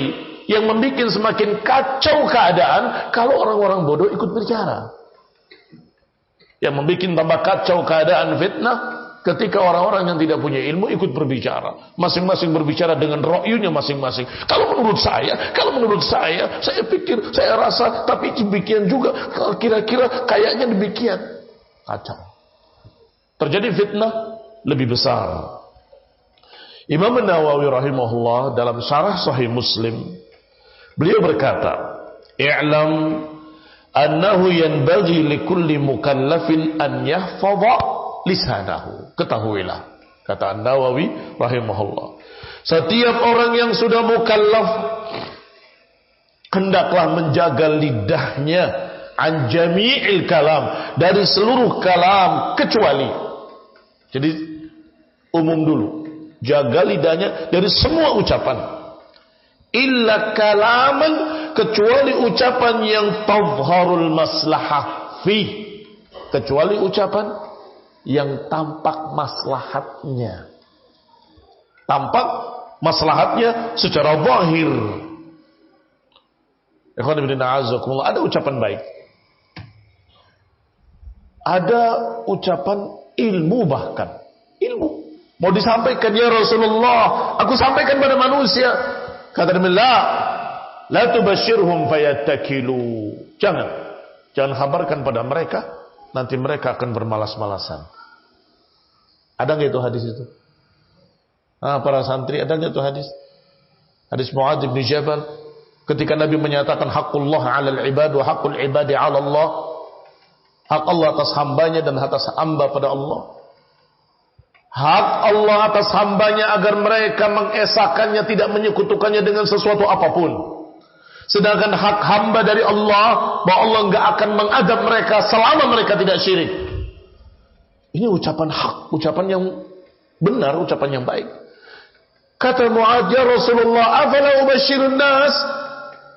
yang membuat semakin kacau keadaan, kalau orang-orang bodoh ikut bicara. Yang membuat tambah kacau keadaan fitnah, ketika orang-orang yang tidak punya ilmu ikut berbicara. Masing-masing berbicara dengan ro'yunya masing-masing. Kalau menurut saya pikir, saya rasa, tapi demikian juga. Kira-kira kayaknya demikian. Kacau. Terjadi fitnah lebih besar. Imam Nawawi rahimahullah dalam syarah Sahih Muslim, beliau berkata, "I'lam annahu yanbaghi likulli mukallafin an yahfadha lisanahu." Ketahuilah, kata An-Nawawi rahimahullah, setiap orang yang sudah mukallaf hendaklah menjaga lidahnya an jami'il kalam, dari seluruh kalam kecuali. Jadi umum dulu, jaga lidahnya dari semua ucapan. Illa kalaman, kecuali ucapan yang tadhharul maslahah fi, kecuali ucapan yang tampak maslahatnya. Tampak maslahatnya secara zahir. Ikhwan fillah a'azzakumullah, ada ucapan baik. Ada ucapan ilmu, bahkan ilmu. Mau disampaikan, ya Rasulullah, aku sampaikan pada manusia. Kata Nabi, la tubashirhum fayattakilu. Jangan kabarkan pada mereka, nanti mereka akan bermalas-malasan. Ada nggak itu hadis itu? Para santri, ada nggak itu hadis? Hadis Mu'adz bin Jabal, ketika Nabi menyatakan haqqullah 'alal ibad wa haqqul ibadi 'ala Allah. Hak Allah atas hambanya dan atas hamba pada Allah. Hak Allah atas hambanya agar mereka mengesahkannya, tidak menyekutukannya dengan sesuatu apapun. Sedangkan hak hamba dari Allah, bahwa Allah enggak akan mengadab mereka selama mereka tidak syirik. Ini ucapan hak, ucapan yang benar, ucapan yang baik. Kata Mu'adz, ya Rasulullah, afala ubashirun nas?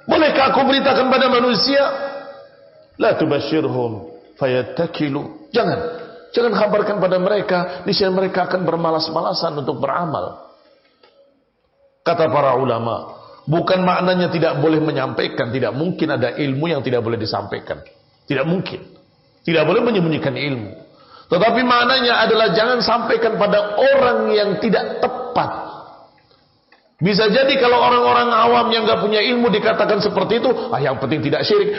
Bolehkah aku beritakan pada manusia? La tubashirhum fayattakilu. Jangan kabarkan pada mereka, niscaya mereka akan bermalas-malasan untuk beramal. Kata para ulama, bukan maknanya tidak boleh menyampaikan, tidak mungkin ada ilmu yang tidak boleh disampaikan. Tidak mungkin. Tidak boleh menyembunyikan ilmu. Tetapi maknanya adalah jangan sampaikan pada orang yang tidak tepat. Bisa jadi kalau orang-orang awam yang gak punya ilmu dikatakan seperti itu, yang penting tidak syirik.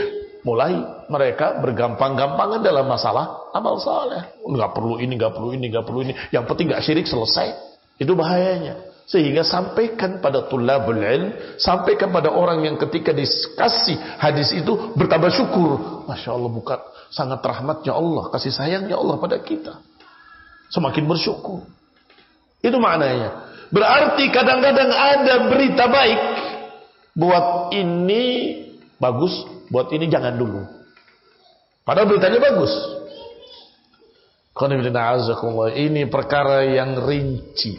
Mulai mereka bergampang-gampangan dalam masalah amal saleh. Gak perlu ini, gak perlu ini, gak perlu ini. Yang penting gak syirik, selesai. Itu bahayanya. Sehingga sampaikan pada tulabul ilm, sampaikan pada orang yang ketika dikasih hadis itu bertambah syukur. Masya Allah, bukan sangat rahmatnya Allah, kasih sayangnya Allah pada kita. Semakin bersyukur. Itu maknanya. Berarti kadang-kadang ada berita baik. Buat ini bagus, buat ini jangan dulu. Padahal beritanya bagus. Ini perkara yang rinci,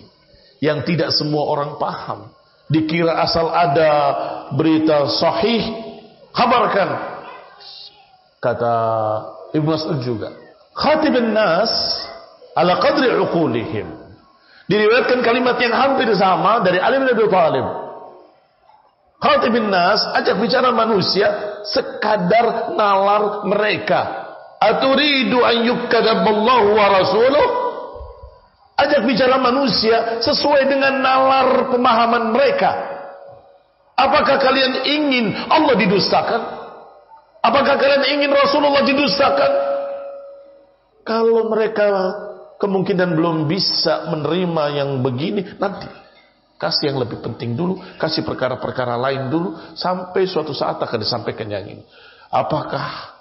yang tidak semua orang paham. Dikira asal ada berita sahih, kabarkan. Kata Ibnu Mas'ud juga, khatibun nas ala qadri uqulihim. Diriwayatkan kalimat yang hampir sama dari Ali bin Abi Thalib. Khatibun nas, ajak bicara manusia sekadar nalar mereka. Aturidu an yukadzdzallahu wa rasuluh? Ajak bicara manusia sesuai dengan nalar pemahaman mereka. Apakah kalian ingin Allah didustakan? Apakah kalian ingin Rasulullah didustakan? Kalau mereka kemungkinan belum bisa menerima yang begini, nanti kasih yang lebih penting dulu, kasih perkara-perkara lain dulu, sampai suatu saat akan disampaikan yang ini. Apakah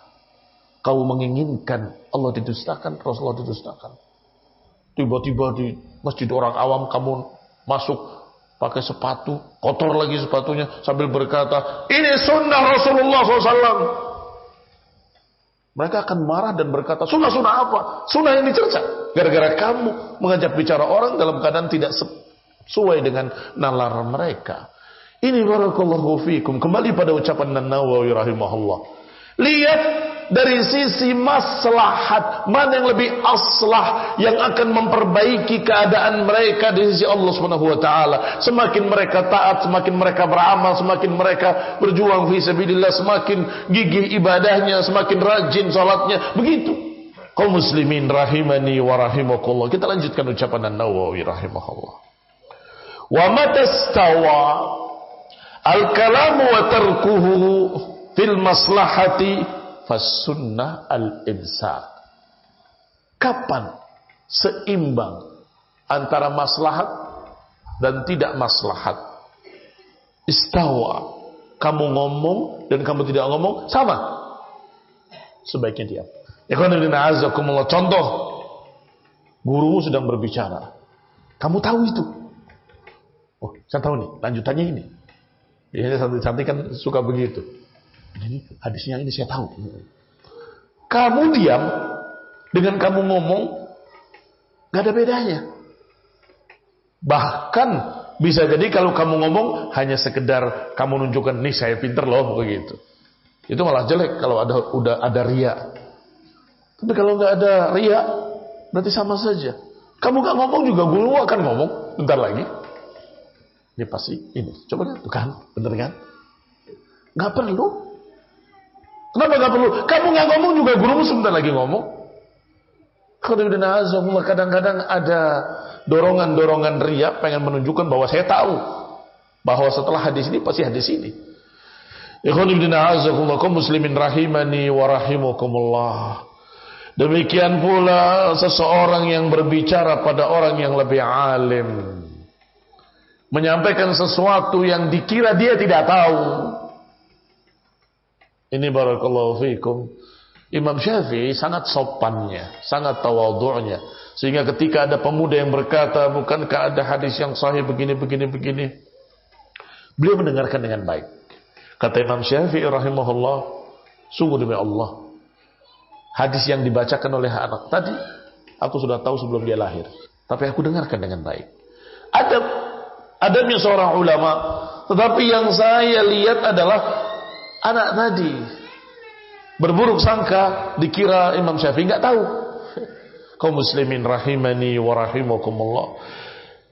kau menginginkan Allah didustakan, Rasulullah didustakan? Tiba-tiba di masjid orang awam kamu masuk pakai sepatu, kotor lagi sepatunya, sambil berkata, ini sunnah Rasulullah SAW. Mereka akan marah dan berkata, sunnah-sunnah apa? Sunnah yang dicerca. Gara-gara kamu mengajak bicara orang dalam keadaan tidak sesuai dengan nalar mereka. Ini barakallahu fikum. Kembali pada ucapan An-Nawawi rahimahullah. Lihat dari sisi maslahat, mana yang lebih aslah, yang akan memperbaiki keadaan mereka di sisi Allah Subhanahu wa taala. Semakin mereka taat, semakin mereka beramal, semakin mereka berjuang fi sabilillah, semakin gigih ibadahnya, semakin rajin salatnya. Begitu. Kaum muslimin rahimani wa rahimakumullah. Kita lanjutkan ucapan An-Nawawi rahimahullah. Wa matastawa al-kalamu wa tarkuhu fil maslahati fasunnah al-imsak. Kapan seimbang antara maslahat dan tidak maslahat? Istawa, kamu ngomong dan kamu tidak ngomong sama, sebaiknya diam. Ikhwanillah azakumullah. Contoh, gurumu sedang berbicara, kamu tahu itu. Oh, saya tahu nih, lanjutannya ini. Biasanya santri-santri kan suka begitu. Jadi hadisnya ini saya tahu. Kamu diam dengan kamu ngomong, gak ada bedanya. Bahkan bisa jadi kalau kamu ngomong hanya sekedar kamu nunjukkan nih saya pinter loh begitu. Itu malah jelek kalau udah ada riya. Tapi kalau nggak ada riya, berarti sama saja. Kamu nggak ngomong juga guru akan ngomong bentar lagi. Ini pasti ini. Coba lihat tuh kan, bener kan? Nggak perlu. Kenapa nggak perlu? Kamu nggak ngomong juga gurumu sebentar lagi ngomong. Kadang-kadang ada dorongan-dorongan riya pengen menunjukkan bahwa saya tahu bahwa setelah hadis ini pasti hadis ini. Kaum muslimin rahimani wa rahimakumullah. Demikian pula seseorang yang berbicara pada orang yang lebih alim, menyampaikan sesuatu yang dikira dia tidak tahu. Ini barakallahu fikum. Imam Syafi'i sangat sopannya, sangat tawadhu'nya, sehingga ketika ada pemuda yang berkata, bukankah ada hadis yang sahih begini, beliau mendengarkan dengan baik. Kata Imam Syafi'i rahimahullah, sungguh demi Allah, hadis yang dibacakan oleh anak tadi aku sudah tahu sebelum dia lahir, tapi aku dengarkan dengan baik. Adabnya seorang ulama, tetapi yang saya lihat adalah anak tadi berburuk sangka, dikira Imam Syafi'i nggak tahu. Kaum muslimin rahimani wa rahimakumullah.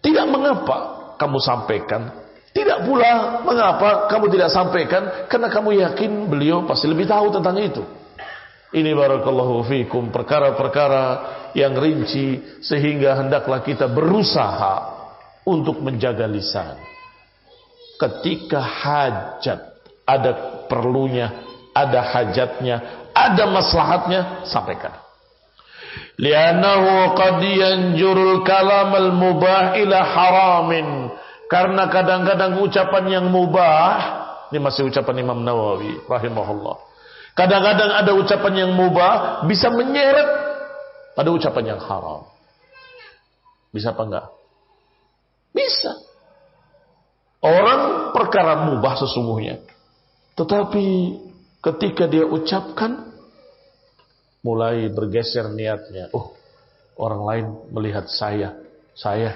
Tidak mengapa kamu sampaikan, tidak pula mengapa kamu tidak sampaikan, karena kamu yakin beliau pasti lebih tahu tentang itu. Ini barakallahu fikum, perkara-perkara yang rinci, sehingga hendaklah kita berusaha untuk menjaga lisan. Ketika hajat, ada perlunya, ada hajatnya, ada maslahatnya, sampaikan. Li'annahu qad yanjurul kalam al-mubah ila haramin. Karena kadang-kadang ucapan yang mubah, ini masih ucapan Imam Nawawi rahimahullah. Kadang-kadang ada ucapan yang mubah bisa menyeret pada ucapan yang haram. Bisa apa enggak? Bisa. Orang perkara mubah sesungguhnya, tetapi ketika dia ucapkan, mulai bergeser niatnya. Oh, orang lain melihat saya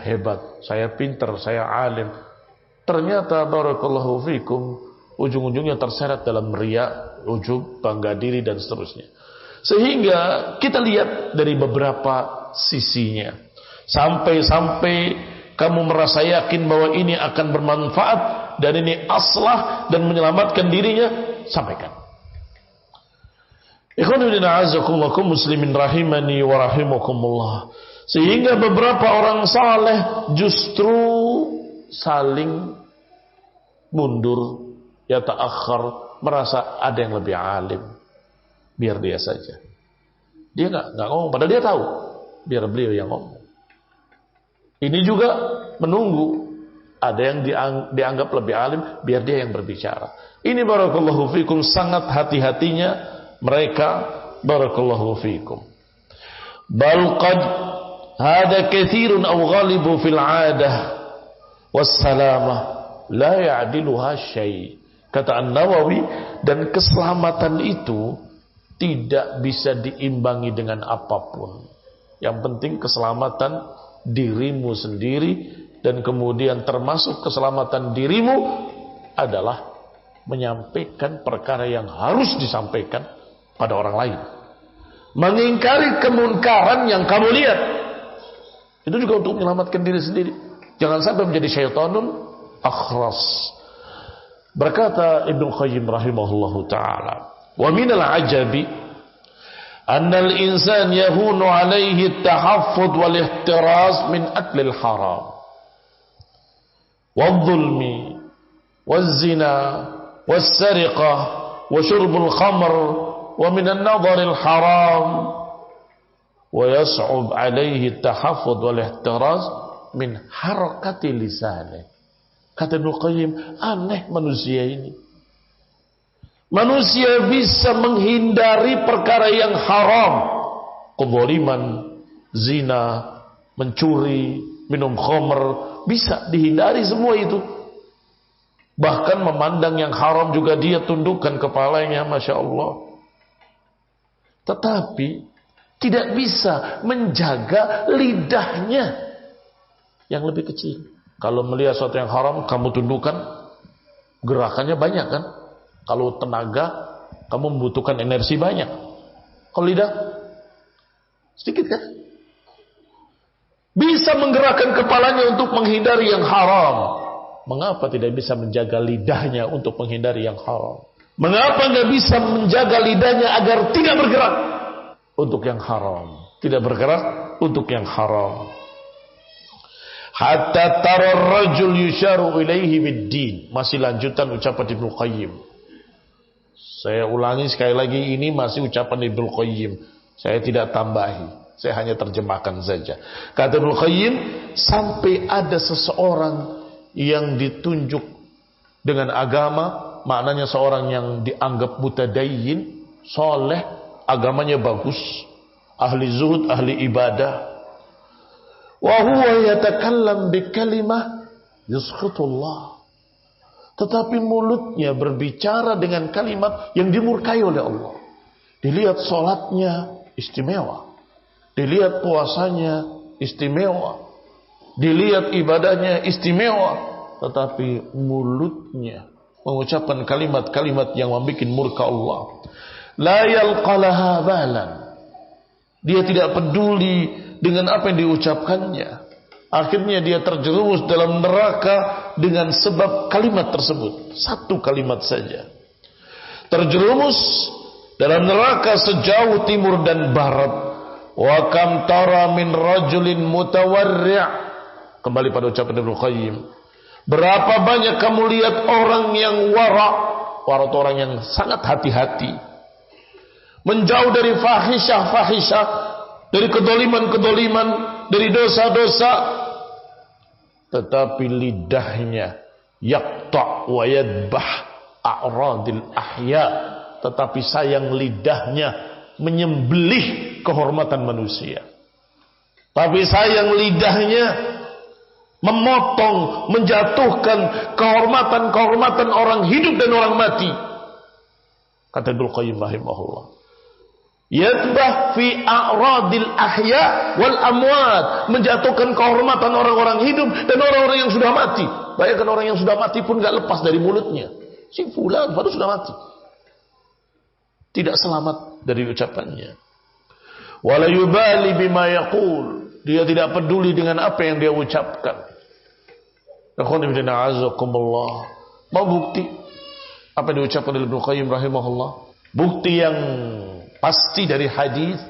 hebat, saya pintar, saya alim. Ternyata barakallahu fikum, ujung-ujungnya terseret dalam riya, ujub, bangga diri dan seterusnya. Sehingga kita lihat dari beberapa sisinya. Sampai-sampai kamu merasa yakin bahwa ini akan bermanfaat dan ini aslah dan menyelamatkan dirinya, sampaikan. Ikhwanuddin a'azakumullah muslimin rahimani wa rahimakumullah. Sehingga beberapa orang saleh justru saling mundur, ya ta'akhir, merasa ada yang lebih alim. Biar dia saja. Dia nggak ngomong, padahal dia tahu. Biar beliau yang ngomong. Ini juga menunggu. Ada yang dianggap lebih alim, biar dia yang berbicara. Ini barakallahu fikum sangat hati-hatinya mereka, barakallahu fikum. Bal qad hada kathirun aw ghalibu fil 'adah wassalamah la ya'diluha syai'. Kata An-Nawawi, dan keselamatan itu tidak bisa diimbangi dengan apapun. Yang penting keselamatan dirimu sendiri, dan kemudian termasuk keselamatan dirimu adalah menyampaikan perkara yang harus disampaikan pada orang lain. Mengingkari kemunkaran yang kamu lihat. Itu juga untuk menyelamatkan diri sendiri. Jangan sampai menjadi syaitanun akhras. Berkata Ibnu Qayyim rahimahullahu ta'ala, wa minal ajabi annal insan yahunu alaihi at-tahaffud wal ihtiraz min aklil haram wal zulmi wal zina wal sariqah wa syurbul khamr wa min an-nadharil haram wa yas'ub alaihi at-tahaffud wal ihtiraz min harakati lisanih. Kata Ibnu Qayyim, aneh manusia ini. Manusia bisa menghindari perkara yang haram, kezaliman, zina, mencuri, minum khamr, bisa dihindari semua itu. Bahkan memandang yang haram juga dia tundukkan kepalanya, Masya Allah. Tetapi tidak bisa menjaga lidahnya yang lebih kecil. Kalau melihat sesuatu yang haram, kamu tundukkan, gerakannya banyak kan? Kalau tenaga, kamu membutuhkan energi banyak. Kalau lidah, sedikit kan? Bisa menggerakkan kepalanya untuk menghindari yang haram. Mengapa tidak bisa menjaga lidahnya untuk menghindari yang haram? Mengapa nggak bisa menjaga lidahnya agar tidak bergerak untuk yang haram? Tidak bergerak untuk yang haram. Hatta tarar rajul yusharu ilaihi bid-din. Masih lanjutan ucapan Ibnu Qayyim. Saya ulangi sekali lagi, ini masih ucapan Ibnu Qayyim. Saya tidak tambahi, saya hanya terjemahkan saja. Kata Ibnu Qayyim, sampai ada seseorang yang ditunjuk dengan agama, maknanya seorang yang dianggap mutadayyin, soleh, agamanya bagus, ahli zuhud, ahli ibadah. Wa huwa yatakallam bi kalimah yuskhitullah. Tetapi mulutnya berbicara dengan kalimat yang dimurkai oleh Allah. Dilihat salatnya istimewa, dilihat puasanya istimewa, dilihat ibadahnya istimewa, tetapi mulutnya mengucapkan kalimat-kalimat yang membuat murka Allah. La yalqalaha balan. Dia tidak peduli dengan apa yang diucapkannya. Akhirnya dia terjerumus dalam neraka dengan sebab kalimat tersebut. Satu kalimat saja. Terjerumus dalam neraka sejauh timur dan barat. Wa kam tara min rajulin mutawarri'. Kembali pada ucapan Ibnu Qayyim. Berapa banyak kamu lihat orang yang wara'. Wara' itu orang yang sangat hati-hati. Menjauh dari fahisyah-fahisyah, dari kedoliman-kedoliman, dari dosa-dosa, tetapi lidahnya yaqta' wa yadbah a'radil ahya, tetapi sayang lidahnya menyembelih kehormatan manusia. Tapi sayang lidahnya memotong, menjatuhkan kehormatan-kehormatan orang hidup dan orang mati. Kata Ibnu Qayyim rahimahullah, yadbah fi a'radil ahya wal amwat, menjatuhkan kehormatan orang-orang hidup dan orang-orang yang sudah mati. Bayangkan orang yang sudah mati pun gak lepas dari mulutnya. Si fulan baru sudah mati. tidak selamat dari ucapannya. Wala yubali bima yaqul, dia tidak peduli dengan apa yang dia ucapkan. Mau bukti apa yang diucapkan oleh Ibnu Qayyim rahimahullah? Bukti yang pasti dari hadis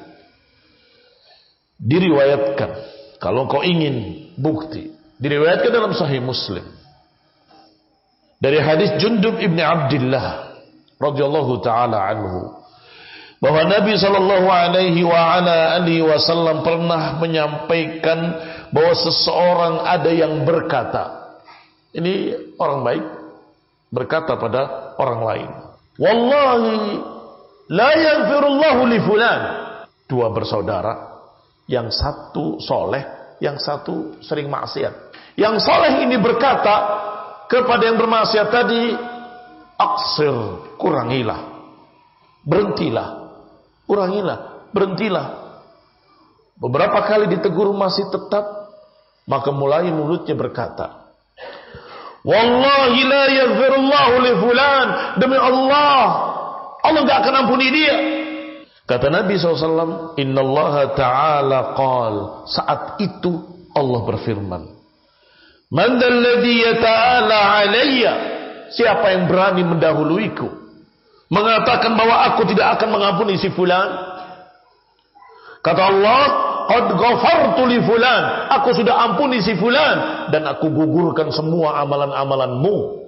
diriwayatkan. Kalau kau ingin bukti, diriwayatkan dalam Sahih Muslim dari hadis Jundub ibn Abdullah radhiyallahu taala anhu, bahwa Nabi sallallahu alaihi wasallam pernah menyampaikan bahwa seseorang ada yang berkata, ini orang baik berkata pada orang lain, wallahi la yaghfirullahu li fulan. Dua bersaudara, yang satu soleh, yang satu sering maksiat. Yang soleh ini berkata kepada yang bermaksiat tadi, aksir, kurangilah, berhentilah, kurangilah, berhentilah. Beberapa kali ditegur masih tetap, maka mulai mulutnya berkata, wallahi la yaghfirullahu li fulan, demi Allah, Allah enggak akan ampuni dia. Kata Nabi SAW, innallaha ta'ala qal, saat itu Allah berfirman, man dalladhi yata'ala alayya, siapa yang berani mendahuluiku, mengatakan bahwa aku tidak akan mengampuni si fulan. Kata Allah, qad ghafartu li fulan, aku sudah ampuni si fulan, dan aku gugurkan semua amalan-amalanmu.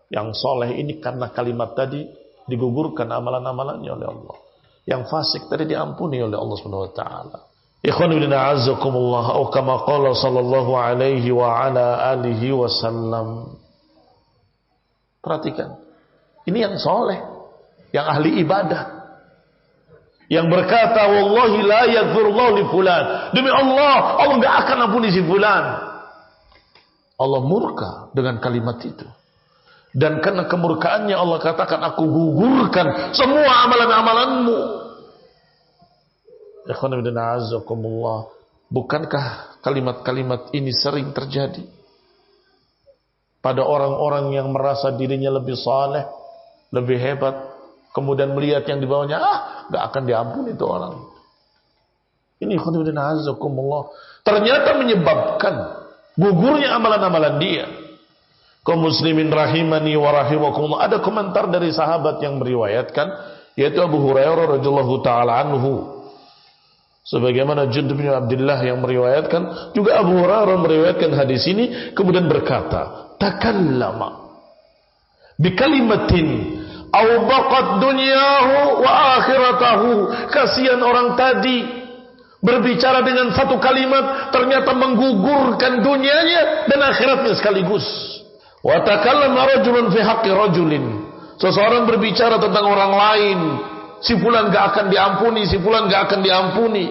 Yang soleh ini karena kalimat tadi digugurkan amalan-amalannya oleh Allah. Yang fasik tadi diampuni oleh Allah Subhanahu wa taala. Ikhwan fillah a'azzakumullah, atau kama qala sallallahu alaihi wa ala alihi wasallam. Perhatikan. Ini yang soleh, yang ahli ibadah, yang berkata wallahi la yaghfirullahu li fulan, demi Allah, Allah enggak akan ampuni si fulan. Allah murka dengan kalimat itu. Dan karena kemurkaannya Allah katakan, aku gugurkan semua amalan-amalanmu. Ikhwan fillah a'azzakumullah, bukankah kalimat-kalimat ini sering terjadi pada orang-orang yang merasa dirinya lebih saleh, lebih hebat, kemudian melihat yang di bawahnya, gak akan diampuni itu orang. Ini ikhwan fillah a'azzakumullah, ternyata menyebabkan gugurnya amalan-amalan dia. Kaum muslimin rahimani wa rahimakumullah, ada komentar dari sahabat yang meriwayatkan, yaitu Abu Hurairah radhiyallahu taala anhu. Sebagaimana Jundub bin Abdullah yang meriwayatkan, juga Abu Hurairah meriwayatkan hadis ini, kemudian berkata, takallama bi kalimatin aw baqat dunyahu wa akhiratahu. Kasihan orang tadi berbicara dengan satu kalimat, ternyata menggugurkan dunianya dan akhiratnya sekaligus. Wa takallama rajulun fi haqqi rajulin, seseorang berbicara tentang orang lain, si fulan gak akan diampuni, si fulan gak akan diampuni.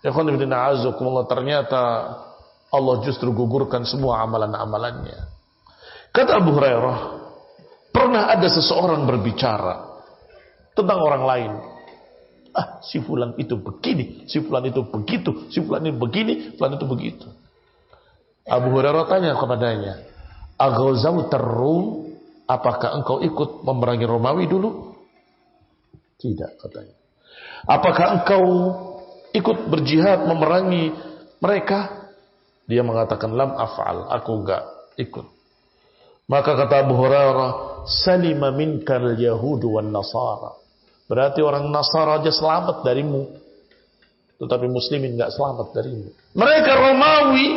Ikhwan fillah a'azzakumullah, ternyata Allah justru gugurkan semua amalan-amalannya. Kata Abu Hurairah, pernah ada seseorang berbicara tentang orang lain. Si fulan itu begini, si fulan itu begitu, si fulan itu begini, fulan itu begitu. Abu Hurairah tanya kepadanya, aghazawtar Rum, apakah engkau ikut memerangi Romawi dulu? Tidak, katanya. Apakah engkau ikut berjihad memerangi mereka? Dia mengatakan, lam af'al, aku enggak ikut. Maka kata Abu Hurairah, salima minkal yahudu wan nasara, berarti orang Nasara aja selamat darimu, tetapi muslimin enggak selamat darimu. Mereka Romawi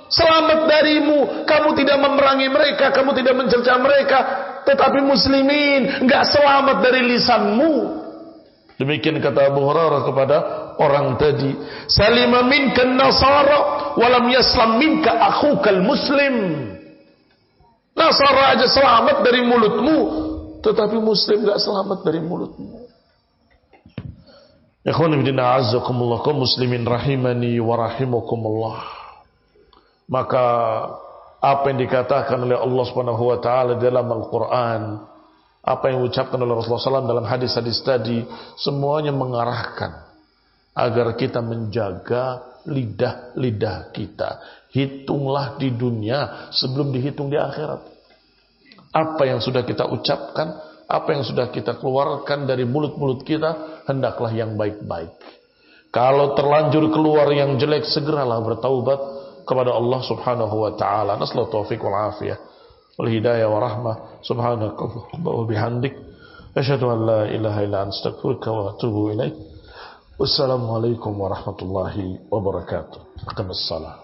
selamat darimu, kamu tidak memerangi mereka, kamu tidak mencerca mereka, tetapi muslimin enggak selamat dari lisanmu. Demikian kata Abu Hurairah kepada orang tadi, salima minkan nasara walam yaslam minka akhukal muslim. Nasara aja selamat dari mulutmu, tetapi muslim enggak selamat dari mulutmu. Ikhwan fillah a'azzakumullah, kaum muslimin rahimani wa rahimakumullah. Maka apa yang dikatakan oleh Allah Subhanahu wa taala dalam Al-Qur'an, apa yang diucapkan oleh Rasulullah SAW dalam hadis-hadis tadi, semuanya mengarahkan agar kita menjaga lidah-lidah kita. Hitunglah di dunia sebelum dihitung di akhirat. Apa yang sudah kita ucapkan Apa yang sudah kita keluarkan dari mulut-mulut kita, hendaklah yang baik-baik. Kalau terlanjur keluar yang jelek, segeralah bertaubat kepada Allah subhanahu wa ta'ala. Nasallahu taufiq wal afiyah wal hidayah wa rahmah. Subhanakallahumma wa bihamdik, asyhadu an la ilaha illa anta, astaghfiruka wa atubu ilaik. Wassalamualaikum warahmatullahi wabarakatuh. Aqimmus shalah.